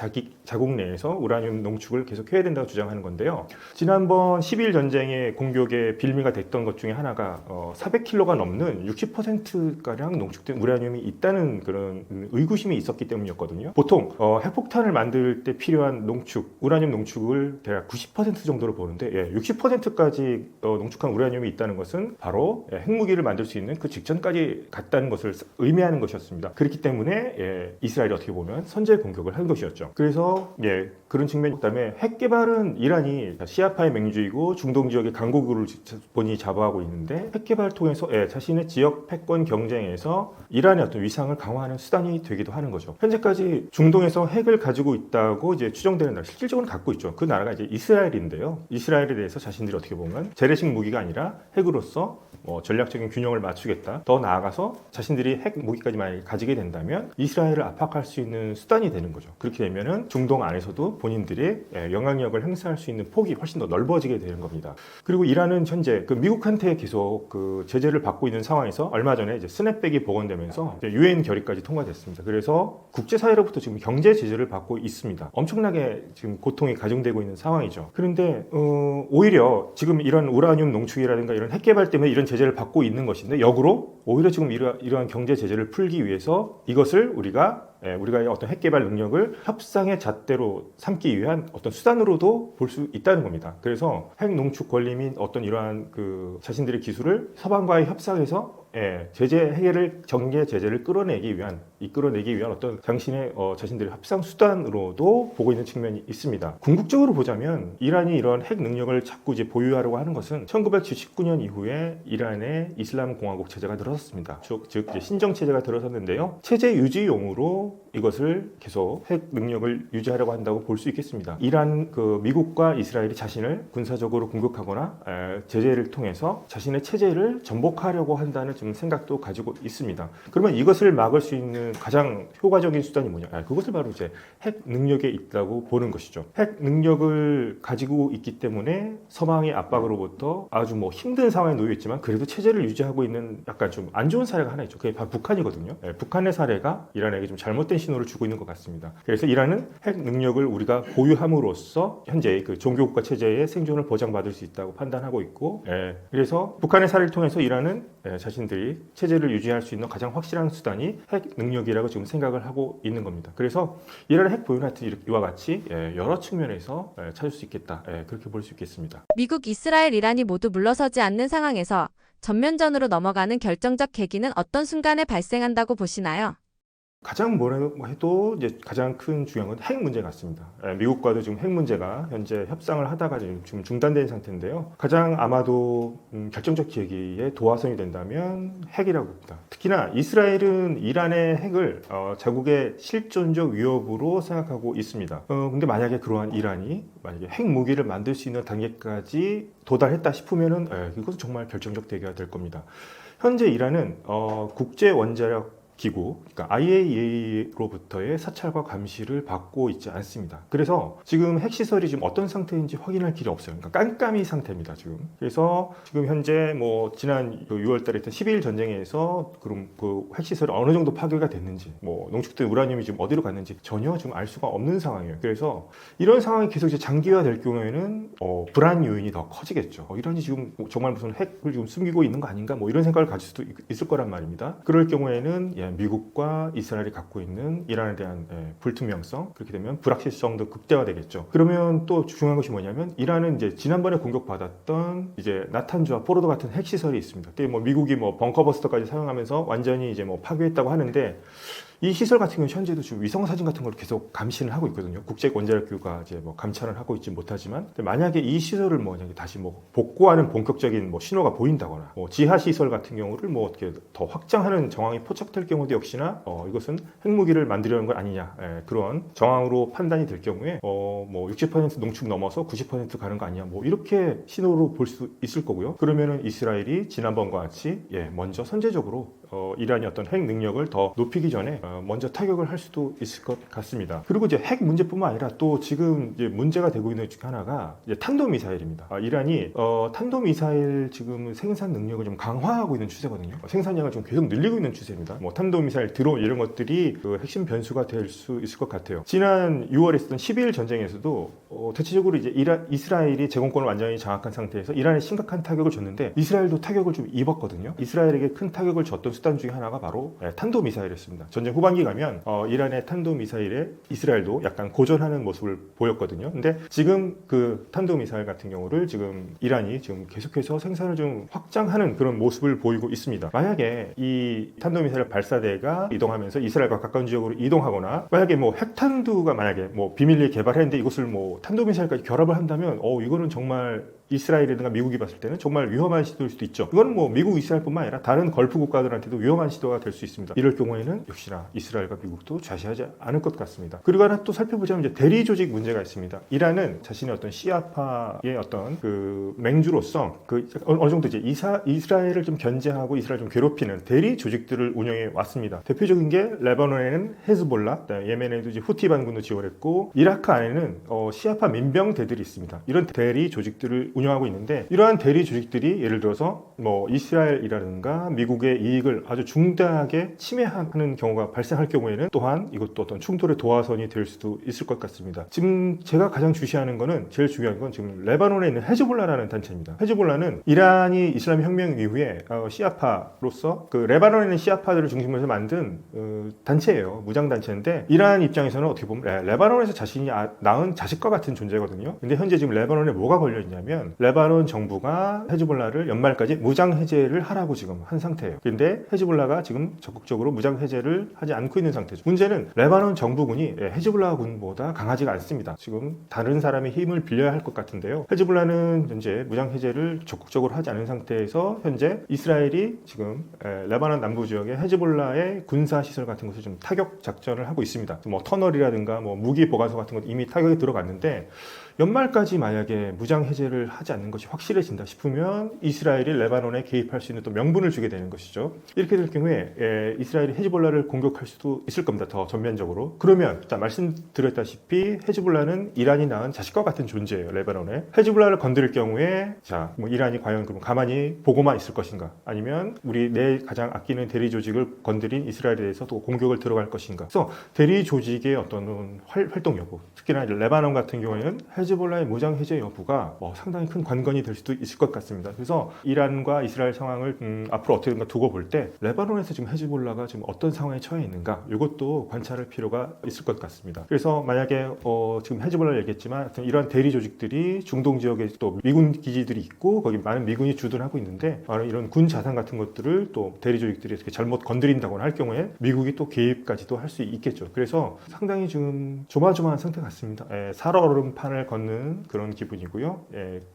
자국 내에서 우라늄 농축을 계속 해야 된다고 주장하는 건데요. 지난번 12일 전쟁의 공격의 빌미가 됐던 것 중에 하나가 400kg가 넘는 60%가량 농축된 우라늄이 있다는 그런 의구심이 있었기 때문이었거든요. 보통 핵폭탄을 만들 때 필요한 우라늄 농축을 대략 90% 정도로 보는데 60%까지 농축한 우라늄이 있다는 것은 바로 핵무기를 만들 수 있는 그 직전까지 갔다는 것을 의미하는 것이었습니다. 그렇기 때문에 이스라엘이 어떻게 보면 선제 공격을 한 것이었죠. 그래서 그런 측면이 그다음에 핵 개발은 이란이 시아파의 맹주이고 중동 지역의 강국을 본인이 자부하고 있는데 핵 개발을 통해서 자신의 지역 패권 경쟁에서 이란의 어떤 위상을 강화하는 수단이 되기도 하는 거죠. 현재까지 중동에서 핵을 가지고 있다고 이제 추정되는 나라 실질적으로 갖고 있죠. 그 나라가 이제 이스라엘인데요. 이스라엘에 대해서 자신들이 어떻게 보면 재래식 무기가 아니라 핵으로서 전략적인 균형을 맞추겠다. 더 나아가서 자신들이 핵 무기까지 만약에 가지게 된다면 이스라엘을 압박할 수 있는 수단이 되는 거죠. 그렇게 되면은 중동 안에서도 본인들이 영향력을 행사할 수 있는 폭이 훨씬 더 넓어지게 되는 겁니다. 그리고 이란은 현재 그 미국한테 계속 그 제재를 받고 있는 상황에서 얼마 전에 이제 스냅백이 복원되면서 유엔 결의까지 통과됐습니다. 그래서 국제사회로부터 지금 경제 제재를 받고 있습니다. 엄청나게 지금 고통이 가중되고 있는 상황이죠. 그런데 오히려 지금 이런 우라늄 농축이라든가 이런 핵 개발 때문에 이런 제재를 받고 있는 것인데 역으로 오히려 지금 이러한 경제 제재를 풀기 위해서 이것을 우리가 어떤 핵 개발 능력을 협상의 잣대로 삼기 위한 어떤 수단으로도 볼 수 있다는 겁니다. 그래서 핵 농축 권리 및 어떤 이러한 그 자신들의 기술을 서방과의 협상에서 제재 해결을 경제 제재를 이끌어내기 위한 어떤 자신들의 협상 수단으로도 보고 있는 측면이 있습니다. 궁극적으로 보자면 이란이 이런 핵 능력을 자꾸 이제 보유하려고 하는 것은 1979년 이후에 이란의 이슬람 공화국 체제가 들어섰습니다. 즉 이제 신정 체제가 들어섰는데요. 체제 유지용으로 이것을 계속 핵 능력을 유지하려고 한다고 볼 수 있겠습니다. 미국과 이스라엘이 자신을 군사적으로 공격하거나 제재를 통해서 자신의 체제를 전복하려고 한다는 좀 생각도 가지고 있습니다. 그러면 이것을 막을 수 있는 가장 효과적인 수단이 뭐냐? 그것을 바로 이제 핵 능력에 있다고 보는 것이죠. 핵 능력을 가지고 있기 때문에 서방의 압박으로부터 아주 힘든 상황에 놓여 있지만 그래도 체제를 유지하고 있는 약간 좀 안 좋은 사례가 하나 있죠. 그게 바로 북한이거든요. 북한의 사례가 이란에게 좀 잘못된 신호를 주고 있는 것 같습니다. 그래서 이란은 핵 능력을 우리가 보유함으로써 현재 그 종교국가 체제의 생존을 보장받을 수 있다고 판단하고 있고, 그래서 북한의 사례를 통해서 이란은 자신들이 체제를 유지할 수 있는 가장 확실한 수단이 핵 능력이라고 지금 생각을 하고 있는 겁니다. 그래서 이란의 핵 보유는 하여튼 이와 같이 여러 측면에서 찾을 수 있겠다. 그렇게 볼 수 있겠습니다. 미국, 이스라엘, 이란이 모두 물러서지 않는 상황에서 전면전으로 넘어가는 결정적 계기는 어떤 순간에 발생한다고 보시나요? 가장 뭐라고 해도 이제 가장 큰 중요한 건 핵 문제 같습니다. 미국과도 지금 핵 문제가 현재 협상을 하다가 지금 중단된 상태인데요. 가장 아마도 결정적 계기에 도화선이 된다면 핵이라고 봅니다. 특히나 이스라엘은 이란의 핵을 자국의 실존적 위협으로 생각하고 있습니다. 근데 만약에 그러한 이란이 만약에 핵 무기를 만들 수 있는 단계까지 도달했다 싶으면은 이것은 정말 결정적 대결이 될 겁니다. 현재 이란은 국제 원자력 기구, 그러니까 IAEA로부터의 사찰과 감시를 받고 있지 않습니다. 그래서 지금 핵시설이 지금 어떤 상태인지 확인할 길이 없어요. 그러니까 깜깜이 상태입니다, 지금. 그래서 지금 현재 뭐 지난 6월 달에 했던 12일 전쟁에서 그럼 그 핵시설이 어느 정도 파괴가 됐는지, 뭐 농축된 우라늄이 지금 어디로 갔는지 전혀 지금 알 수가 없는 상황이에요. 그래서 이런 상황이 계속 이제 장기화될 경우에는 불안 요인이 더 커지겠죠. 이란이 지금 정말 무슨 핵을 지금 숨기고 있는 거 아닌가? 뭐 이런 생각을 가질 수도 있을 거란 말입니다. 그럴 경우에는 미국과 이스라엘이 갖고 있는 이란에 대한 불투명성, 그렇게 되면 불확실성도 극대화되겠죠. 그러면 또 중요한 것이 뭐냐면 이란은 이제 지난번에 공격받았던 이제 나탄주와 포로도 같은 핵시설이 있습니다. 그때 뭐 미국이 뭐 벙커버스터까지 사용하면서 완전히 이제 뭐 파괴했다고 하는데 이 시설 같은 경우는 현재도 지금 위성 사진 같은 걸 계속 감시를 하고 있거든요. 국제 원자력 기구가 이제 뭐 감찰을 하고 있지 못하지만 만약에 이 시설을 뭐 다시 뭐 복구하는 본격적인 뭐 신호가 보인다거나 뭐 지하 시설 같은 경우를 뭐 어떻게 더 확장하는 정황이 포착될 경우도 역시나 이것은 핵무기를 만들려는 것 아니냐 그런 정황으로 판단이 될 경우에 뭐 60% 농축 넘어서 90% 가는 거 아니냐 뭐 이렇게 신호로 볼 수 있을 거고요. 그러면은 이스라엘이 지난번과 같이 먼저 선제적으로 이란이 어떤 핵 능력을 더 높이기 전에 먼저 타격을 할 수도 있을 것 같습니다. 그리고 이제 핵 문제뿐만 아니라 또 지금 이제 문제가 되고 있는 중 하나가 이제 탄도미사일입니다. 이란이 탄도미사일 지금 생산 능력을 좀 강화하고 있는 추세거든요. 생산량을 좀 계속 늘리고 있는 추세입니다. 뭐 탄도미사일, 드론 이런 것들이 그 핵심 변수가 될 수 있을 것 같아요. 지난 6월에 있었던 12일 전쟁에서도 대체적으로 이제 이스라엘이 제공권을 완전히 장악한 상태에서 이란에 심각한 타격을 줬는데 이스라엘도 타격을 좀 입었거든요. 이스라엘에게 큰 타격을 줬던 수단 중에 하나가 바로 탄도미사일이었습니다. 전쟁 후반기 가면 이란의 탄도미사일에 이스라엘도 약간 고전하는 모습을 보였거든요. 근데 지금 그 탄도미사일 같은 경우를 지금 이란이 지금 계속해서 생산을 좀 확장하는 그런 모습을 보이고 있습니다. 만약에 이 탄도미사일 발사대가 이동하면서 이스라엘과 가까운 지역으로 이동하거나 만약에 뭐 핵탄두가 만약에 뭐 비밀리에 개발했는데 이것을 뭐 탄도미사일까지 결합을 한다면 이거는 정말 이스라엘이든가 미국이 봤을 때는 정말 위험한 시도일 수도 있죠. 이거는 뭐 미국, 이스라엘뿐만 아니라 다른 걸프 국가들한테도 위험한 시도가 될 수 있습니다. 이럴 경우에는 역시나 이스라엘과 미국도 좌시하지 않을 것 같습니다. 그리고 하나 또 살펴보자면 이제 대리 조직 문제가 있습니다. 이란은 자신의 어떤 시아파의 어떤 그 맹주로서 그 어느 정도 이제 이스라엘을 좀 견제하고 이스라엘 좀 괴롭히는 대리 조직들을 운영해 왔습니다. 대표적인 게 레바논에는 헤즈볼라, 예멘에도 이제 후티 반군도 지원했고 이라크 안에는 시아파 민병대들이 있습니다. 이런 대리 조직들을 운영하고 있는데 이러한 대리 조직들이 예를 들어서 뭐 이스라엘이라든가 미국의 이익을 아주 중대하게 침해하는 경우가 발생할 경우에는 또한 이것도 어떤 충돌의 도화선이 될 수도 있을 것 같습니다. 지금 제가 가장 주시하는 거는 제일 중요한 건 지금 레바논에 있는 헤즈볼라라는 단체입니다. 헤즈볼라는 이란이 이슬람 혁명 이후에 시아파로서 그 레바논에 있는 시아파들을 중심으로 해서 만든 단체예요. 무장 단체인데 이란 입장에서는 어떻게 보면 레바논에서 자신이 낳은 자식과 같은 존재거든요. 근데 현재 지금 레바논에 뭐가 걸려 있냐면 레바논 정부가 헤즈볼라를 연말까지 무장 해제를 하라고 지금 한 상태예요. 근데 헤즈볼라가 지금 적극적으로 무장 해제를 하지 않고 있는 상태죠. 문제는 레바논 정부군이 헤즈볼라 군보다 강하지가 않습니다. 지금 다른 사람의 힘을 빌려야 할 것 같은데요. 헤즈볼라는 현재 무장 해제를 적극적으로 하지 않은 상태에서 현재 이스라엘이 지금 레바논 남부 지역의 헤즈볼라의 군사 시설 같은 것을 좀 타격 작전을 하고 있습니다. 뭐 터널이라든가 뭐 무기 보관소 같은 것 이미 타격이 들어갔는데 연말까지 만약에 무장 해제를 하지 않는 것이 확실해진다 싶으면 이스라엘이 레바논에 개입할 수 있는 또 명분을 주게 되는 것이죠. 이렇게 될 경우에 이스라엘이 헤즈볼라를 공격할 수도 있을 겁니다. 더 전면적으로. 그러면 말씀드렸다시피 헤즈볼라는 이란이 낳은 자식과 같은 존재예요. 레바논에. 헤즈볼라를 건드릴 경우에 뭐 이란이 과연 그럼 가만히 보고만 있을 것인가? 아니면 우리 내 가장 아끼는 대리 조직을 건드린 이스라엘에 대해서 또 공격을 들어갈 것인가? 그래서 대리 조직의 어떤 활동 여부, 특히나 레바논 같은 경우에는 헤즈볼라의 무장 해제 여부가 상당히 큰 관건이 될 수도 있을 것 같습니다. 그래서 이란과 이스라엘 상황을 앞으로 어떻게든가 두고 볼 때 레바논에서 지금 헤즈볼라가 지금 어떤 상황에 처해 있는가 이것도 관찰할 필요가 있을 것 같습니다. 그래서 만약에 지금 헤즈볼라 얘기했지만 이런 대리 조직들이 중동 지역에 또 미군 기지들이 있고 거기 많은 미군이 주둔하고 있는데 이런 군 자산 같은 것들을 또 대리 조직들이 이렇게 잘못 건드린다거나 할 경우에 미국이 또 개입까지도 할 수 있겠죠. 그래서 상당히 지금 조마조마한 상태 같습니다. 살얼음판을 걷는 그런 기분이고요.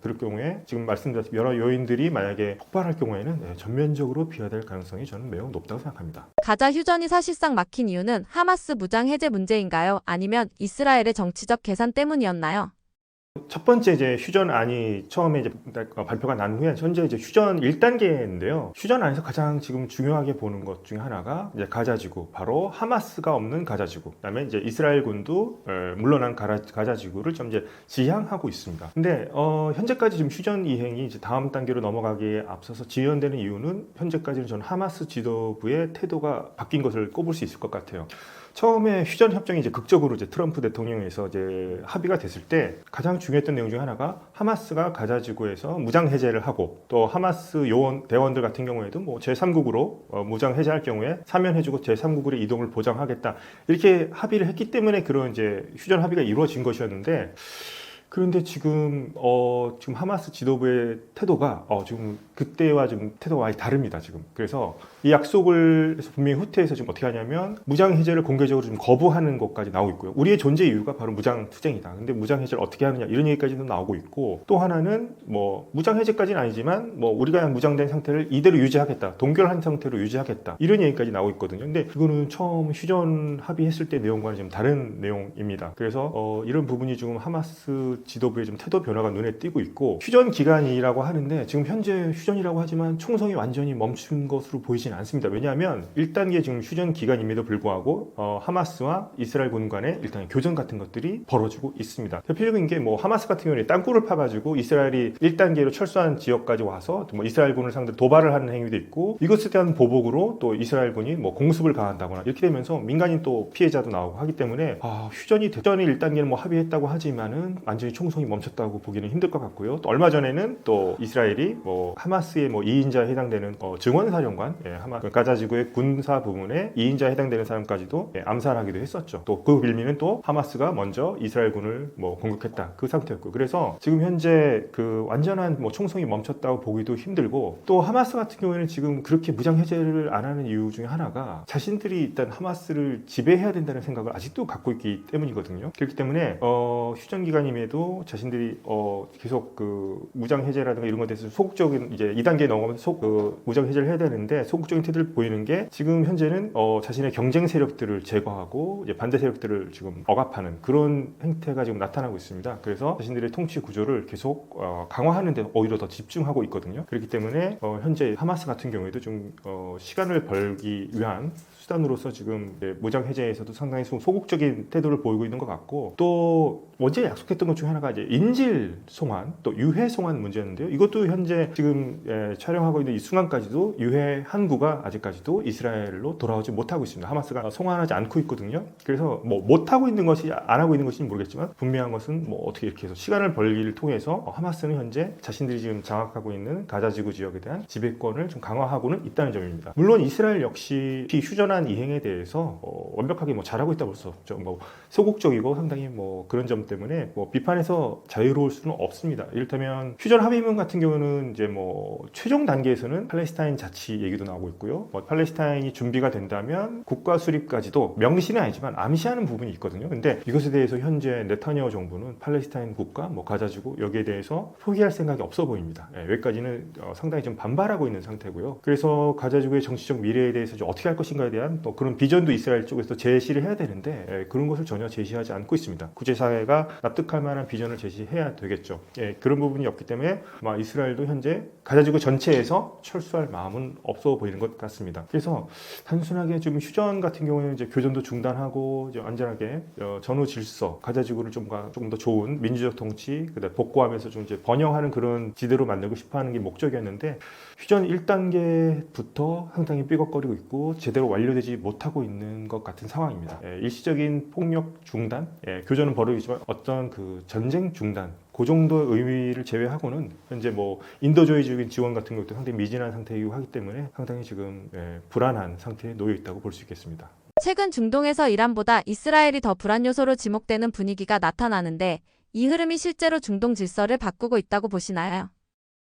그럴 경우에 지금 말씀드렸듯이 여러 요인들이 만약에 폭발할 경우에는 전면적으로 비화될 가능성이 저는 매우 높다고 생각합니다. 가자 휴전이 사실상 막힌 이유는 하마스 무장 해제 문제인가요? 아니면 이스라엘의 정치적 계산 때문이었나요? 첫 번째 이제 휴전안이 처음에 이제 발표가 난 후에 현재 이제 휴전 1단계인데요. 휴전안에서 가장 지금 중요하게 보는 것 중에 하나가 이제 가자지구, 바로 하마스가 없는 가자지구. 그다음에 이제 이스라엘 군도 물러난 가자지구를 좀 이제 지향하고 있습니다. 근데 현재까지 지금 휴전 이행이 이제 다음 단계로 넘어가기에 앞서서 지연되는 이유는 현재까지는 저는 하마스 지도부의 태도가 바뀐 것을 꼽을 수 있을 것 같아요. 처음에 휴전 협정이 이제 극적으로 이제 트럼프 대통령에서 이제 합의가 됐을 때 가장 중요했던 내용 중에 하나가 하마스가 가자지구에서 무장 해제를 하고 또 하마스 대원들 같은 경우에도 뭐 제3국으로 무장 해제할 경우에 사면해주고 제3국으로 이동을 보장하겠다 이렇게 합의를 했기 때문에 그런 이제 휴전 합의가 이루어진 것이었는데. 그런데 지금 하마스 지도부의 태도가 지금 그때와 좀 태도가 많이 다릅니다. 지금 그래서 이 약속을 분명히 후퇴해서 지금 어떻게 하냐면 무장 해제를 공개적으로 좀 거부하는 것까지 나오고 있고요. 우리의 존재 이유가 바로 무장 투쟁이다. 근데 무장 해제를 어떻게 하느냐 이런 얘기까지도 나오고 있고 또 하나는 뭐 무장 해제까지는 아니지만 뭐 우리가 무장된 상태를 이대로 유지하겠다. 동결한 상태로 유지하겠다. 이런 얘기까지 나오고 있거든요. 근데 그거는 처음 휴전 합의했을 때 내용과는 좀 다른 내용입니다. 그래서 이런 부분이 지금 하마스 지도부의 좀 태도 변화가 눈에 띄고 있고 휴전 기간이라고 하는데 지금 현재 휴전이라고 하지만 총성이 완전히 멈춘 것으로 보이진 않습니다. 왜냐하면 1단계 지금 휴전 기간임에도 불구하고 하마스와 이스라엘 군 간의 일단 교전 같은 것들이 벌어지고 있습니다. 대표적인 게 뭐 하마스 같은 경우에 땅굴을 파가지고 이스라엘이 1단계로 철수한 지역까지 와서 뭐 이스라엘 군을 상대로 도발을 하는 행위도 있고 이것에 대한 보복으로 또 이스라엘 군이 뭐 공습을 가한다거나 이렇게 되면서 민간인 또 피해자도 나오고 하기 때문에 휴전이 1단계는 뭐 합의했다고 하지만은 완전히 총성이 멈췄다고 보기는 힘들 것 같고요. 또 얼마 전에는 또 이스라엘이 뭐 하마스의 뭐 2인자에 해당되는 증원사령관, 가자지구의 군사 부문에 2인자에 해당되는 사람까지도 암살하기도 했었죠. 또 그 빌미는 또 하마스가 먼저 이스라엘 군을 뭐 공격했다 그 상태였고 그래서 지금 현재 그 완전한 뭐 총성이 멈췄다고 보기도 힘들고 또 하마스 같은 경우에는 지금 그렇게 무장 해제를 안 하는 이유 중에 하나가 자신들이 일단 하마스를 지배해야 된다는 생각을 아직도 갖고 있기 때문이거든요. 그렇기 때문에 휴전 기간임에도 자신들이 계속 그 무장 해제라든가 이런 것에 대해서 소극적인 이제 2단계에 넘어가면서 무장 해제를 해야 되는데 소극적인 태도를 보이는 게 지금 현재는 자신의 경쟁 세력들을 제거하고 이제 반대 세력들을 지금 억압하는 그런 행태가 지금 나타나고 있습니다. 그래서 자신들의 통치 구조를 계속 강화하는 데 오히려 더 집중하고 있거든요. 그렇기 때문에 현재 하마스 같은 경우에도 좀 시간을 벌기 위한 수단으로서 지금 무장 해제에서도 상당히 소극적인 태도를 보이고 있는 것 같고 또 어제 약속했던 것 중에 하나가 이제 인질 송환 또 유해 송환 문제였는데요. 이것도 현재 지금 촬영하고 있는 이 순간까지도 유해 항구가 아직까지도 이스라엘로 돌아오지 못하고 있습니다. 하마스가 송환하지 않고 있거든요. 그래서 뭐 못하고 있는 것이 안 하고 있는 것인지 모르겠지만 분명한 것은 뭐 어떻게 이렇게 해서 시간을 벌기를 통해서 하마스는 현재 자신들이 지금 장악하고 있는 가자지구 지역에 대한 지배권을 좀 강화하고는 있다는 점입니다. 물론 이스라엘 역시 휴전한 이행에 대해서 완벽하게 뭐 잘하고 있다고 볼 수 없죠. 뭐 소극적이고 상당히 뭐 그런 점 때문에 뭐 비판에서 자유로울 수는 없습니다. 이를테면 휴전 합의문 같은 경우는 이제 뭐 최종 단계에서는 팔레스타인 자치 얘기도 나오고 있고요. 뭐 팔레스타인이 준비가 된다면 국가 수립까지도 명시는 아니지만 암시하는 부분이 있거든요. 근데 이것에 대해서 현재 네타냐후 정부는 팔레스타인 국가, 뭐 가자지구 여기에 대해서 포기할 생각이 없어 보입니다. 여기까지는 상당히 좀 반발하고 있는 상태고요. 그래서 가자지구의 정치적 미래에 대해서 어떻게 할 것인가에 대한 또 그런 비전도 이스라엘 쪽에서 제시를 해야 되는데 그런 것을 전혀 제시하지 않고 있습니다. 국제사회가 납득할 만한 비전을 제시해야 되겠죠. 그런 부분이 없기 때문에 이스라엘도 현재 가자지구 전체에서 철수할 마음은 없어 보이는 것 같습니다. 그래서 단순하게 좀 휴전 같은 경우에는 이제 교전도 중단하고 이제 안전하게 전후 질서, 가자지구를 조금 더 좋은 민주적 통치, 그다음 복구하면서 좀 이제 번영하는 그런 지대로 만들고 싶어하는 게 목적이었는데 휴전 1단계부터 상당히 삐걱거리고 있고 제대로 완료되지 못하고 있는 것 같은 상황입니다. 일시적인 폭력 중단, 교전은 벌어지지만 어떤 그 전쟁 중단 그 정도의 의미를 제외하고는 현재 뭐 인도주의적인 지원 같은 것도 상당히 미진한 상태이고 하기 때문에 상당히 지금 불안한 상태에 놓여 있다고 볼 수 있겠습니다. 최근 중동에서 이란보다 이스라엘이 더 불안 요소로 지목되는 분위기가 나타나는데 이 흐름이 실제로 중동 질서를 바꾸고 있다고 보시나요?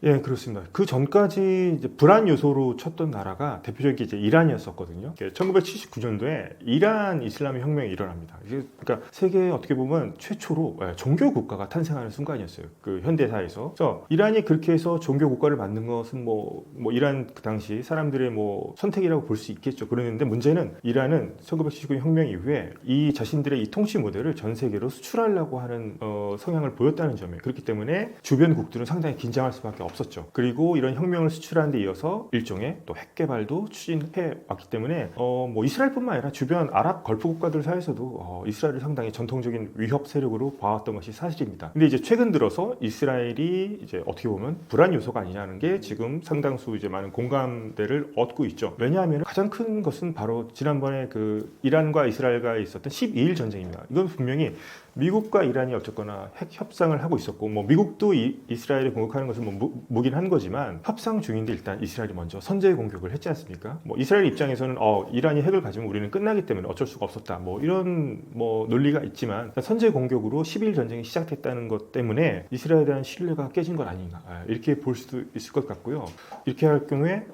예, 그렇습니다. 그 전까지 이제 불안 요소로 쳤던 나라가 대표적인 이제 이란이었었거든요. 1979년도에 이란 이슬람 혁명이 일어납니다. 그러니까 세계에 어떻게 보면 최초로 종교 국가가 탄생하는 순간이었어요. 그 현대사에서. 그래서 이란이 그렇게 해서 종교 국가를 만든 것은 뭐 이란 그 당시 사람들의 뭐 선택이라고 볼 수 있겠죠. 그러는데 문제는 이란은 1979년 혁명 이후에 이 자신들의 이 통치 모델을 전 세계로 수출하려고 하는 성향을 보였다는 점에 그렇기 때문에 주변국들은 상당히 긴장할 수밖에 없었죠. 그리고 이런 혁명을 수출하는 데 이어서 일종의 또 핵 개발도 추진해 왔기 때문에 뭐 이스라엘뿐만 아니라 주변 아랍 걸프 국가들 사이에서도 이스라엘을 상당히 전통적인 위협 세력으로 봐왔던 것이 사실입니다. 근데 이제 최근 들어서 이스라엘이 이제 어떻게 보면 불안 요소가 아니냐는 게 지금 상당수 이제 많은 공감대를 얻고 있죠. 왜냐하면 가장 큰 것은 바로 지난번에 그 이란과 이스라엘과 있었던 12일 전쟁입니다. 이건 분명히 미국과 이란이 어쨌거나 핵 협상을 하고 있었고 뭐 미국도 이스라엘에 공격하는 것은 뭐 무긴 한 거지만 협상 중인데 일단 이스라엘이 먼저 선제 공격을 했지 않습니까? 뭐 이스라엘 입장에서는 이란이 핵을 가지면 우리는 끝나기 때문에 어쩔 수가 없었다. 뭐 이런 뭐 논리가 있지만 선제 공격으로 10일 전쟁이 시작됐다는 것 때문에 이스라엘에 대한 신뢰가 깨진 것 아닌가 이렇게 볼 수도 있을 것 같고요. 이렇게 할 경우에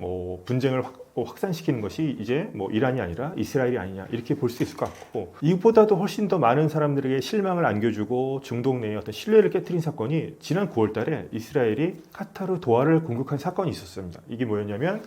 분쟁을 확산시키는 것이 이제 뭐 이란이 아니라 이스라엘이 아니냐 이렇게 볼 수 있을 것 같고 이보다도 훨씬 더 많은 사람들에게 실망을 안겨주고 중동 내에 어떤 신뢰를 깨트린 사건이 지난 9월 달에 이스라엘이 카타르 도하를 공격한 사건이 있었습니다. 이게 뭐였냐면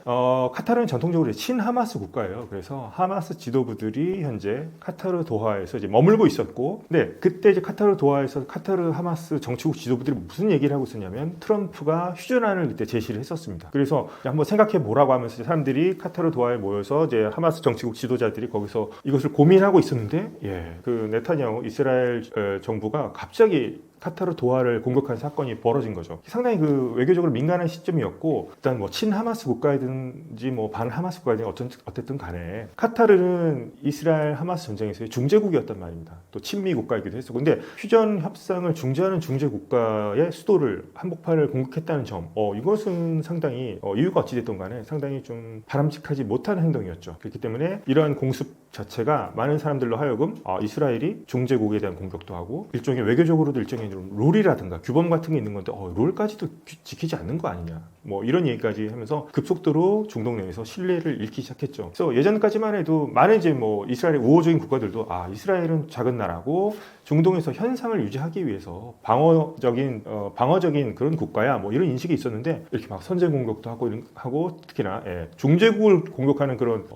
카타르는 전통적으로 친하마스 국가예요. 그래서 하마스 지도부들이 현재 카타르 도하에서 이제 머물고 있었고 근데 그때 이제 카타르 도하에서 카타르 하마스 정치국 지도부들이 무슨 얘기를 하고 있었냐면 트럼프가 휴전안을 그때 제시를 했었습니다. 그래서 한번 생각해 보라고 하면서 사람들이 카타르 도하에 모여서 이제 하마스 정치국 지도자들이 거기서 이것을 고민하고 있었는데 그 네타냐후 이스라엘 정부가 갑자기 카타르 도하를 공격한 사건이 벌어진 거죠. 상당히 그 외교적으로 민감한 시점이었고 일단 뭐 친하마스 국가이든지 뭐 반하마스 국가이든 어쨌든 간에 카타르는 이스라엘 하마스 전쟁에서의 중재국이었단 말입니다. 또 친미 국가이기도 했었고 근데 휴전 협상을 중재하는 중재 국가의 수도를 한복판을 공격했다는 점 이것은 상당히 이유가 어찌됐든 간에 상당히 좀 바람직하지 못한 행동이었죠. 그렇기 때문에 이러한 공습 자체가 많은 사람들로 하여금 이스라엘이 중재국에 대한 공격도 하고 일종의 외교적으로도 일종의 룰이라든가 규범 같은 게 있는 건데 룰까지도 지키지 않는 거 아니냐 뭐 이런 얘기까지 하면서 급속도로 중동 내에서 신뢰를 잃기 시작했죠. 그래서 예전까지만 해도 많은 이제 뭐 이스라엘의 우호적인 국가들도 이스라엘은 작은 나라고 중동에서 현상을 유지하기 위해서 방어적인 그런 국가야 뭐 이런 인식이 있었는데 이렇게 막 선제 공격도 하고 특히나 중재국을 공격하는 그런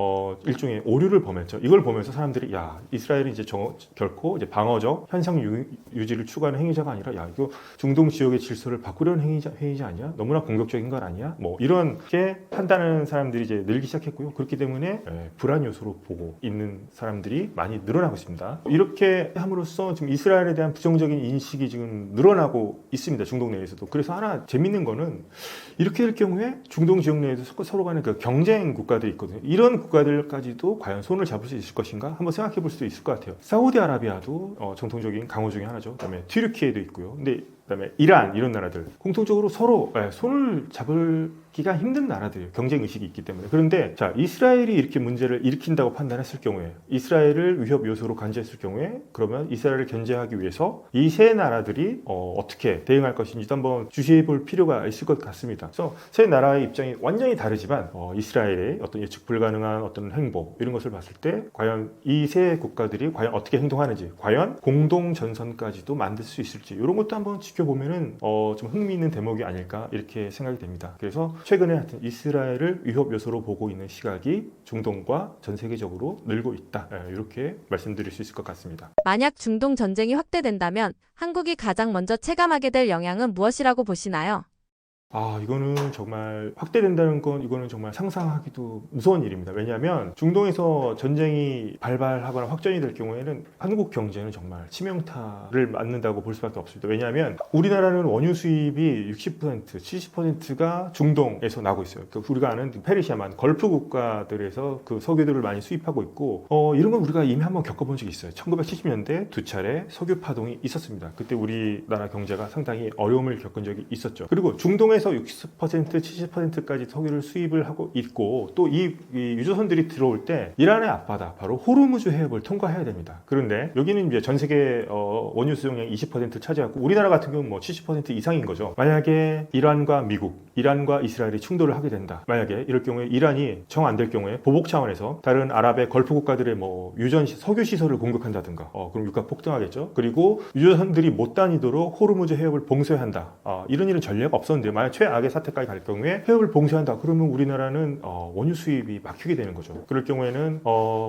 일종의 오류를 범했죠. 이걸 보면서 사람들이 이스라엘이 이제 결코 이제 방어적 현상 유지를 추구하는 행위자가 아니라 이거 중동 지역의 질서를 바꾸려는 행위자 아니야? 너무나 공격적인 것 아니야? 뭐 이렇게 판단하는 사람들이 이제 늘기 시작했고요. 그렇기 때문에 불안 요소로 보고 있는 사람들이 많이 늘어나고 있습니다. 이렇게 함으로써 지금 이스라엘에 대한 부정적인 인식이 지금 늘어나고 있습니다. 중동 내에서도. 그래서 하나 재밌는 거는 이렇게 될 경우에 중동 지역 내에서 서로 간에 그 경쟁 국가들이 있거든요. 이런 국가들까지도 과연 손을 잡을 수 있을 것인가? 한번 생각해 볼 수도 있을 것 같아요. 사우디아라비아도 정통적인 강호 중에 하나죠. 그다음에 튀르키예도 있고요. 근데 그다음에 이란 이런 나라들 공통적으로 서로 손을 잡기가 힘든 나라들이에요. 경쟁 의식이 있기 때문에. 그런데 자 이스라엘이 이렇게 문제를 일으킨다고 판단했을 경우에 이스라엘을 위협 요소로 간주했을 경우에 그러면 이스라엘을 견제하기 위해서 이 세 나라들이 어떻게 대응할 것인지도 한번 주시해 볼 필요가 있을 것 같습니다. 그래서 세 나라의 입장이 완전히 다르지만 이스라엘의 어떤 예측 불가능한 어떤 행보 이런 것을 봤을 때 과연 이 세 국가들이 과연 어떻게 행동하는지 과연 공동 전선까지도 만들 수 있을지 이런 것도 한번 지켜보면은 좀 흥미있는 대목이 아닐까 이렇게 생각이 됩니다. 그래서 최근에 하여튼 이스라엘을 위협 요소로 보고 있는 시각이 중동과 전 세계적으로 늘고 있다. 이렇게 말씀드릴 수 있을 것 같습니다. 만약 중동 전쟁이 확대된다면 한국이 가장 먼저 체감하게 될 영향은 무엇이라고 보시나요? 이거는 정말 확대된다는 건 이거는 정말 상상하기도 무서운 일입니다. 왜냐하면 중동에서 전쟁이 발발하거나 확전이 될 경우에는 한국 경제는 정말 치명타를 맞는다고 볼 수밖에 없습니다. 왜냐하면 우리나라는 원유 수입이 60%, 70%가 중동에서 나고 있어요. 그러니까 우리가 아는 페르시아만 걸프 국가들에서 그 석유들을 많이 수입하고 있고 이런 건 우리가 이미 한번 겪어본 적이 있어요. 1970년대 두 차례 석유 파동이 있었습니다. 그때 우리나라 경제가 상당히 어려움을 겪은 적이 있었죠. 그리고 중동에서 60%, 70%까지 석유를 수입을 하고 있고 또 이 유조선들이 들어올 때 이란의 앞바다 바로 호르무즈 해협을 통과해야 됩니다. 그런데 여기는 이제 전 세계 원유 수용량 20% 차지하고 우리나라 같은 경우는 뭐 70% 이상인 거죠. 만약에 이란과 미국, 이란과 이스라엘이 충돌을 하게 된다. 만약에 이럴 경우에 이란이 정 안 될 경우에 보복 차원에서 다른 아랍의 걸프 국가들의 뭐 유전 석유 시설을 공격한다든가 그럼 유가 폭등하겠죠. 그리고 유조선들이 못 다니도록 호르무즈 해협을 봉쇄해야 한다. 이런 일은 전례가 없었는데 만약 최악의 사태까지 갈 경우에 해협을 봉쇄한다. 그러면 우리나라는 원유 수입이 막히게 되는 거죠. 그럴 경우에는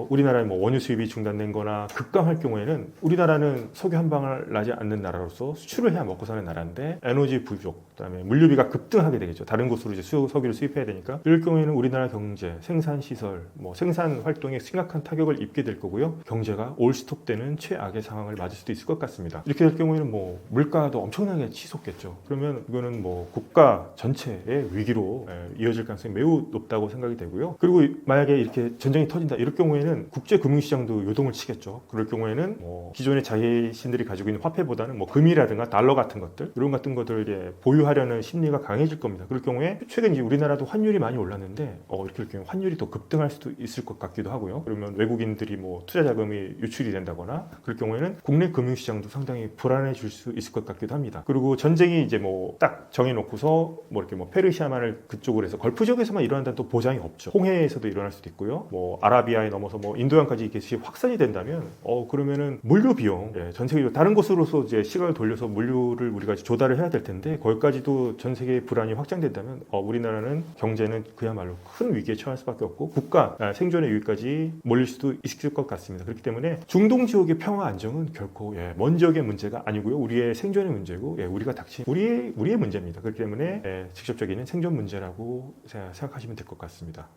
우리나라의 뭐 원유 수입이 중단된 거나 급감할 경우에는 우리나라는 석유 한 방울 나지 않는 나라로서 수출을 해야 먹고 사는 나라인데 에너지 부족, 그다음에 물류비가 급등하게 되겠죠. 다른 곳으로 이제 석유를 수입해야 되니까 이럴 경우에는 우리나라 경제, 생산 시설, 뭐 생산 활동에 심각한 타격을 입게 될 거고요. 경제가 올스톱되는 최악의 상황을 맞을 수도 있을 것 같습니다. 이렇게 될 경우에는 뭐 물가도 엄청나게 치솟겠죠. 그러면 이거는 뭐 국가 전체의 위기로 이어질 가능성이 매우 높다고 생각이 되고요. 그리고 만약에 이렇게 전쟁이 터진다 이럴 경우에는 국제 금융시장도 요동을 치겠죠. 그럴 경우에는 뭐 기존의 자신들이 가지고 있는 화폐보다는 뭐 금이라든가 달러 같은 것들 이런 같은 것들을 보유하려는 심리가 강해질 겁니다. 그럴 경우에 최근 이제 우리나라도 환율이 많이 올랐는데 이렇게 될 경우에 환율이 더 급등할 수도 있을 것 같기도 하고요. 그러면 외국인들이 뭐 투자 자금이 유출이 된다거나 그럴 경우에는 국내 금융시장도 상당히 불안해질 수 있을 것 같기도 합니다. 그리고 전쟁이 이제 뭐 딱 정해놓고서 뭐 이렇게 뭐 페르시아만을 그쪽으로 해서 걸프 지역에서만 일어난다는 또 보장이 없죠. 홍해에서도 일어날 수도 있고요. 뭐 아라비아에 넘어서 뭐 인도양까지 이렇게 확산이 된다면 그러면은 물류 비용 전 세계적으로 다른 곳으로서 이제 시각을 돌려서 물류를 우리가 조달을 해야 될 텐데 거기까지도 전 세계의 불안이 확장된다면 우리나라는 경제는 그야말로 큰 위기에 처할 수밖에 없고 국가 생존의 위기까지 몰릴 수도 있을 것 같습니다. 그렇기 때문에 중동 지역의 평화 안정은 결코 먼 지역의 문제가 아니고요. 우리의 생존의 문제고 우리가 닥친 우리의 문제입니다. 그렇기 때문에 직접적인 생존 문제라고 생각하시면 될 것 같습니다.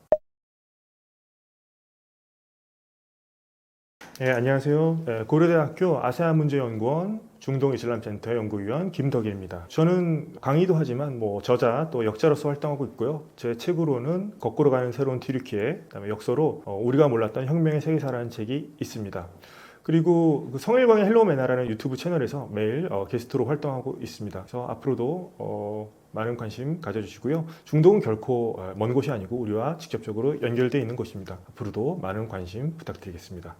안녕하세요. 고려대학교 아세안문제연구원 중동이슬람센터 연구위원 김덕일입니다. 저는 강의도 하지만 뭐 저자 또 역자로서 활동하고 있고요. 제 책으로는 거꾸로 가는 새로운 튀르키예, 그다음에 역서로 우리가 몰랐던 혁명의 세계사라는 책이 있습니다. 그리고 그 성일광의 헬로우메나라는 유튜브 채널에서 매일 게스트로 활동하고 있습니다. 그래서 앞으로도 많은 관심 가져주시고요. 중동은 결코 먼 곳이 아니고 우리와 직접적으로 연결되어 있는 곳입니다. 앞으로도 많은 관심 부탁드리겠습니다.